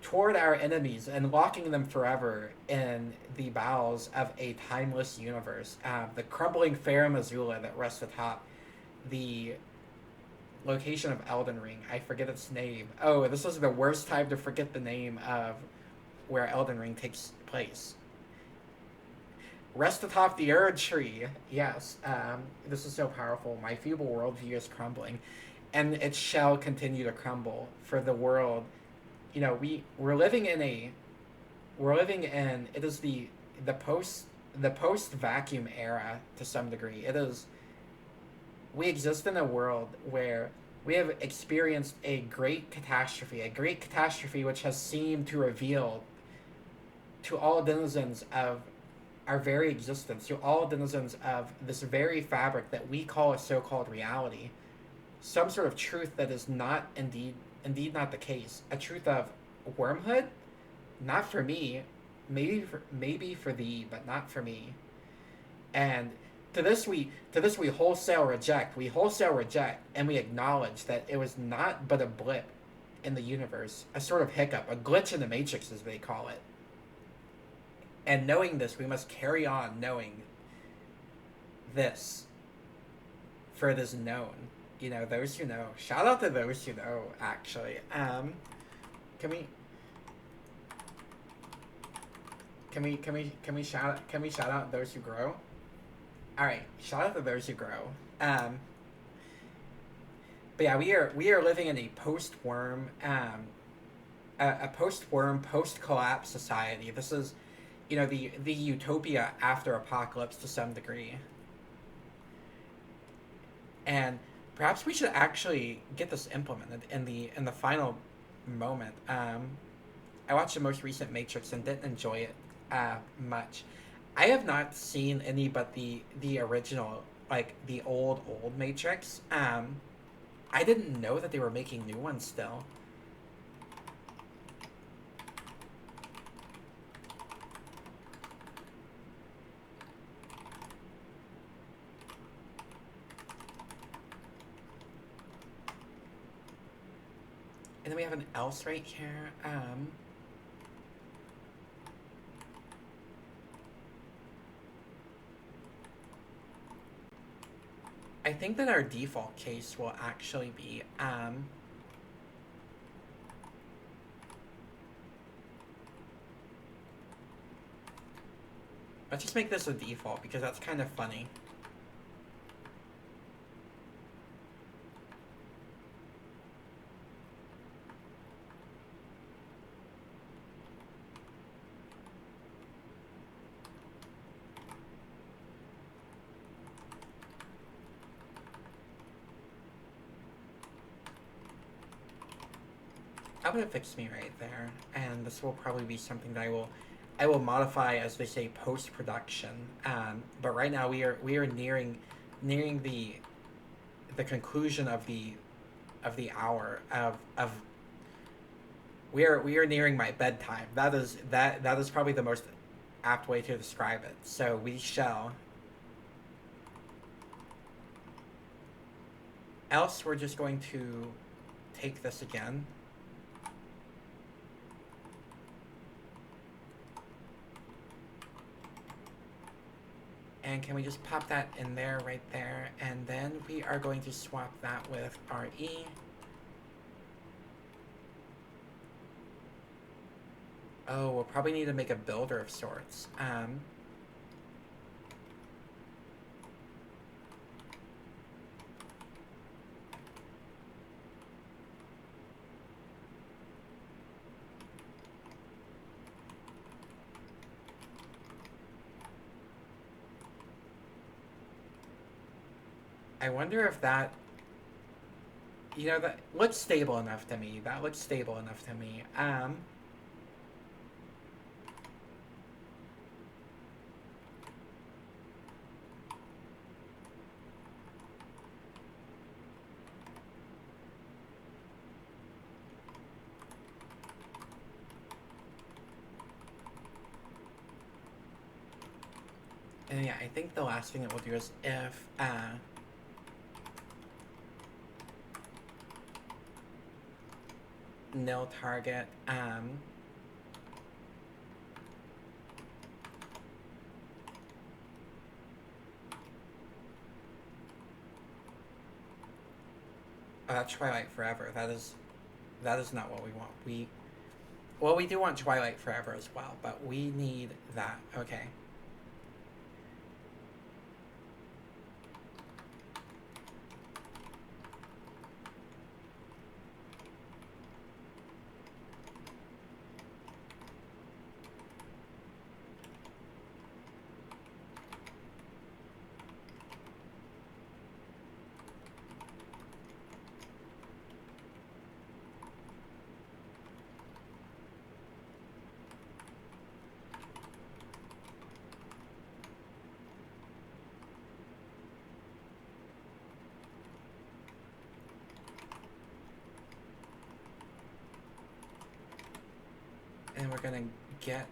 S1: toward our enemies and locking them forever in the bowels of a timeless universe. The crumbling Farum Azula that rests atop the location of Elden Ring. I forget its name. Oh, this is the worst time to forget the name of where Elden Ring takes place. Rest atop the Erd Tree. Yes, this is so powerful. My feeble worldview is crumbling, and it shall continue to crumble for the world. We're living in it is the post vacuum era to some degree. We exist in a world where we have experienced a great catastrophe which has seemed to reveal to all denizens of our very existence, to all denizens of this very fabric that we call a so-called reality, some sort of truth that is not indeed not the case. A truth of wormhood, not for me, maybe for thee, but not for me. And to this we wholesale reject. We wholesale reject, and we acknowledge that it was not but a blip in the universe, a sort of hiccup, a glitch in the matrix, as they call it. And knowing this, we must carry on knowing this, for it is known. Those who know. Shout out to those who know, actually. Can we shout out those who grow? Alright, shout out to those who grow. But yeah, we are living in a post-worm, post-collapse society. This is, the utopia after apocalypse to some degree. And perhaps we should actually get this implemented in the final moment. I watched the most recent Matrix and didn't enjoy it much. I have not seen any but the original, like the old Matrix. I didn't know that they were making new ones still. And then we have an else right here. I think that our default case will actually be let's just make this a default because that's kind of funny. I'm gonna fix me right there, and this will probably be something that I will modify, as they say, post production. But right now we are nearing the conclusion of the hour of we are nearing my bedtime. That is probably the most apt way to describe it. So we shall. Else we're just going to take this again. And can we just pop that in there, right there? And then we are going to swap that with RE. Oh, we'll probably need to make a builder of sorts. I wonder if that, that looks stable enough to me. That looks stable enough to me. And yeah, I think the last thing that we'll do is if, nil target, that's Twilight Forever. That is not what we want. We do want Twilight Forever as well, but we need that. Okay. And we're gonna get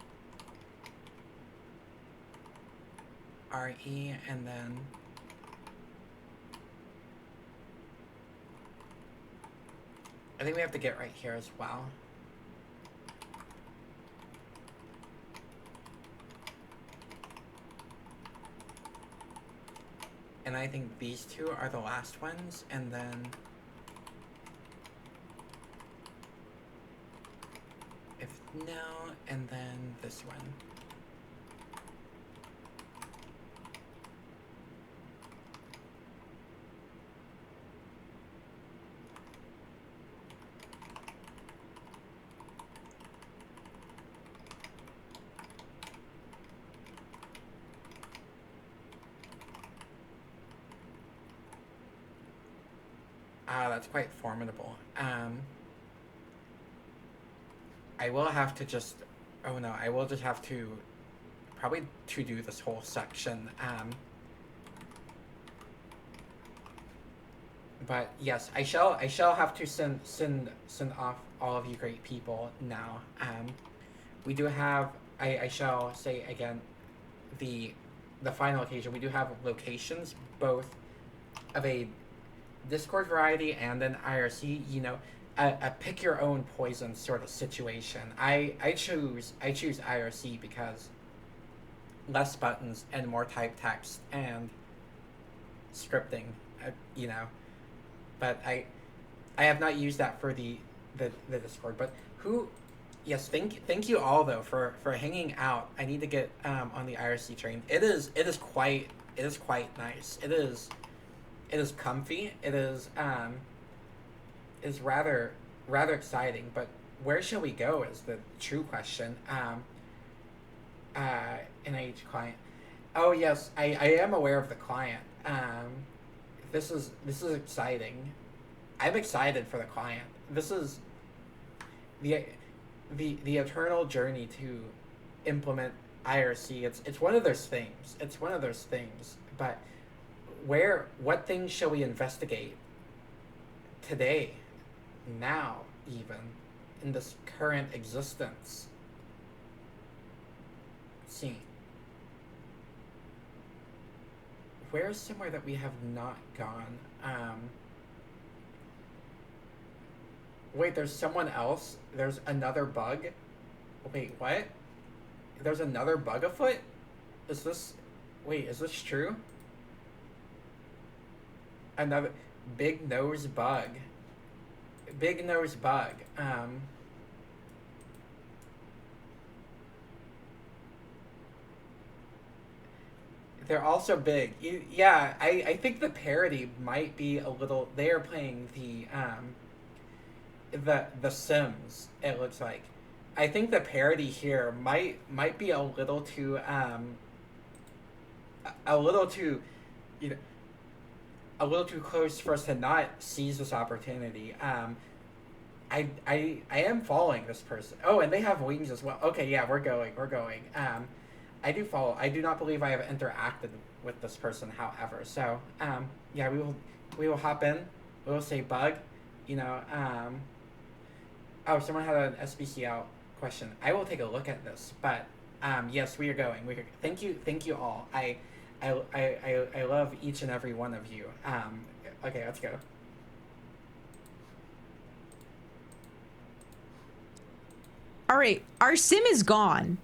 S1: RE and then I think we have to get right here as well. And I think these two are the last ones, and then if no, and then this one. That's quite formidable. I will have to just, oh no, I will just have to probably to do this whole section. But yes, I shall have to send off all of you great people now. We do have, I shall say again, the final occasion, we do have locations, both of a Discord variety and an IRC, a pick your own poison sort of situation. I choose IRC because less buttons and more type text and scripting, but I have not used that for the Discord. But yes, thank you all though for hanging out. I need to get on the IRC train. It is quite nice. It is comfy. It is rather exciting. But where shall we go is the true question. NIH client. Oh yes, I am aware of the client. This is exciting. I'm excited for the client. This is the eternal journey to implement IRC. It's one of those things. But what things shall we investigate today, now, even in this current existence? Let's see. Where's somewhere that we have not gone? Wait, there's someone else? There's another bug? Wait, what? There's another bug afoot? Is this true? Another big nose bug. They're also big. Yeah, I think the parody might be a little. They are playing the Sims. It looks like. I think the parody here might be a little too a little too close for us to not seize this opportunity. I am following this person. Oh, and they have wings as well. Okay, yeah, we're going. I do follow. I do not believe I have interacted with this person, however. So, yeah, we will hop in. We will say bug. You know, oh, someone had an SBCL question. I will take a look at this, but yes, we are going. Thank you all. I love each and every one of you. Okay, let's go.
S4: All right, our sim is gone.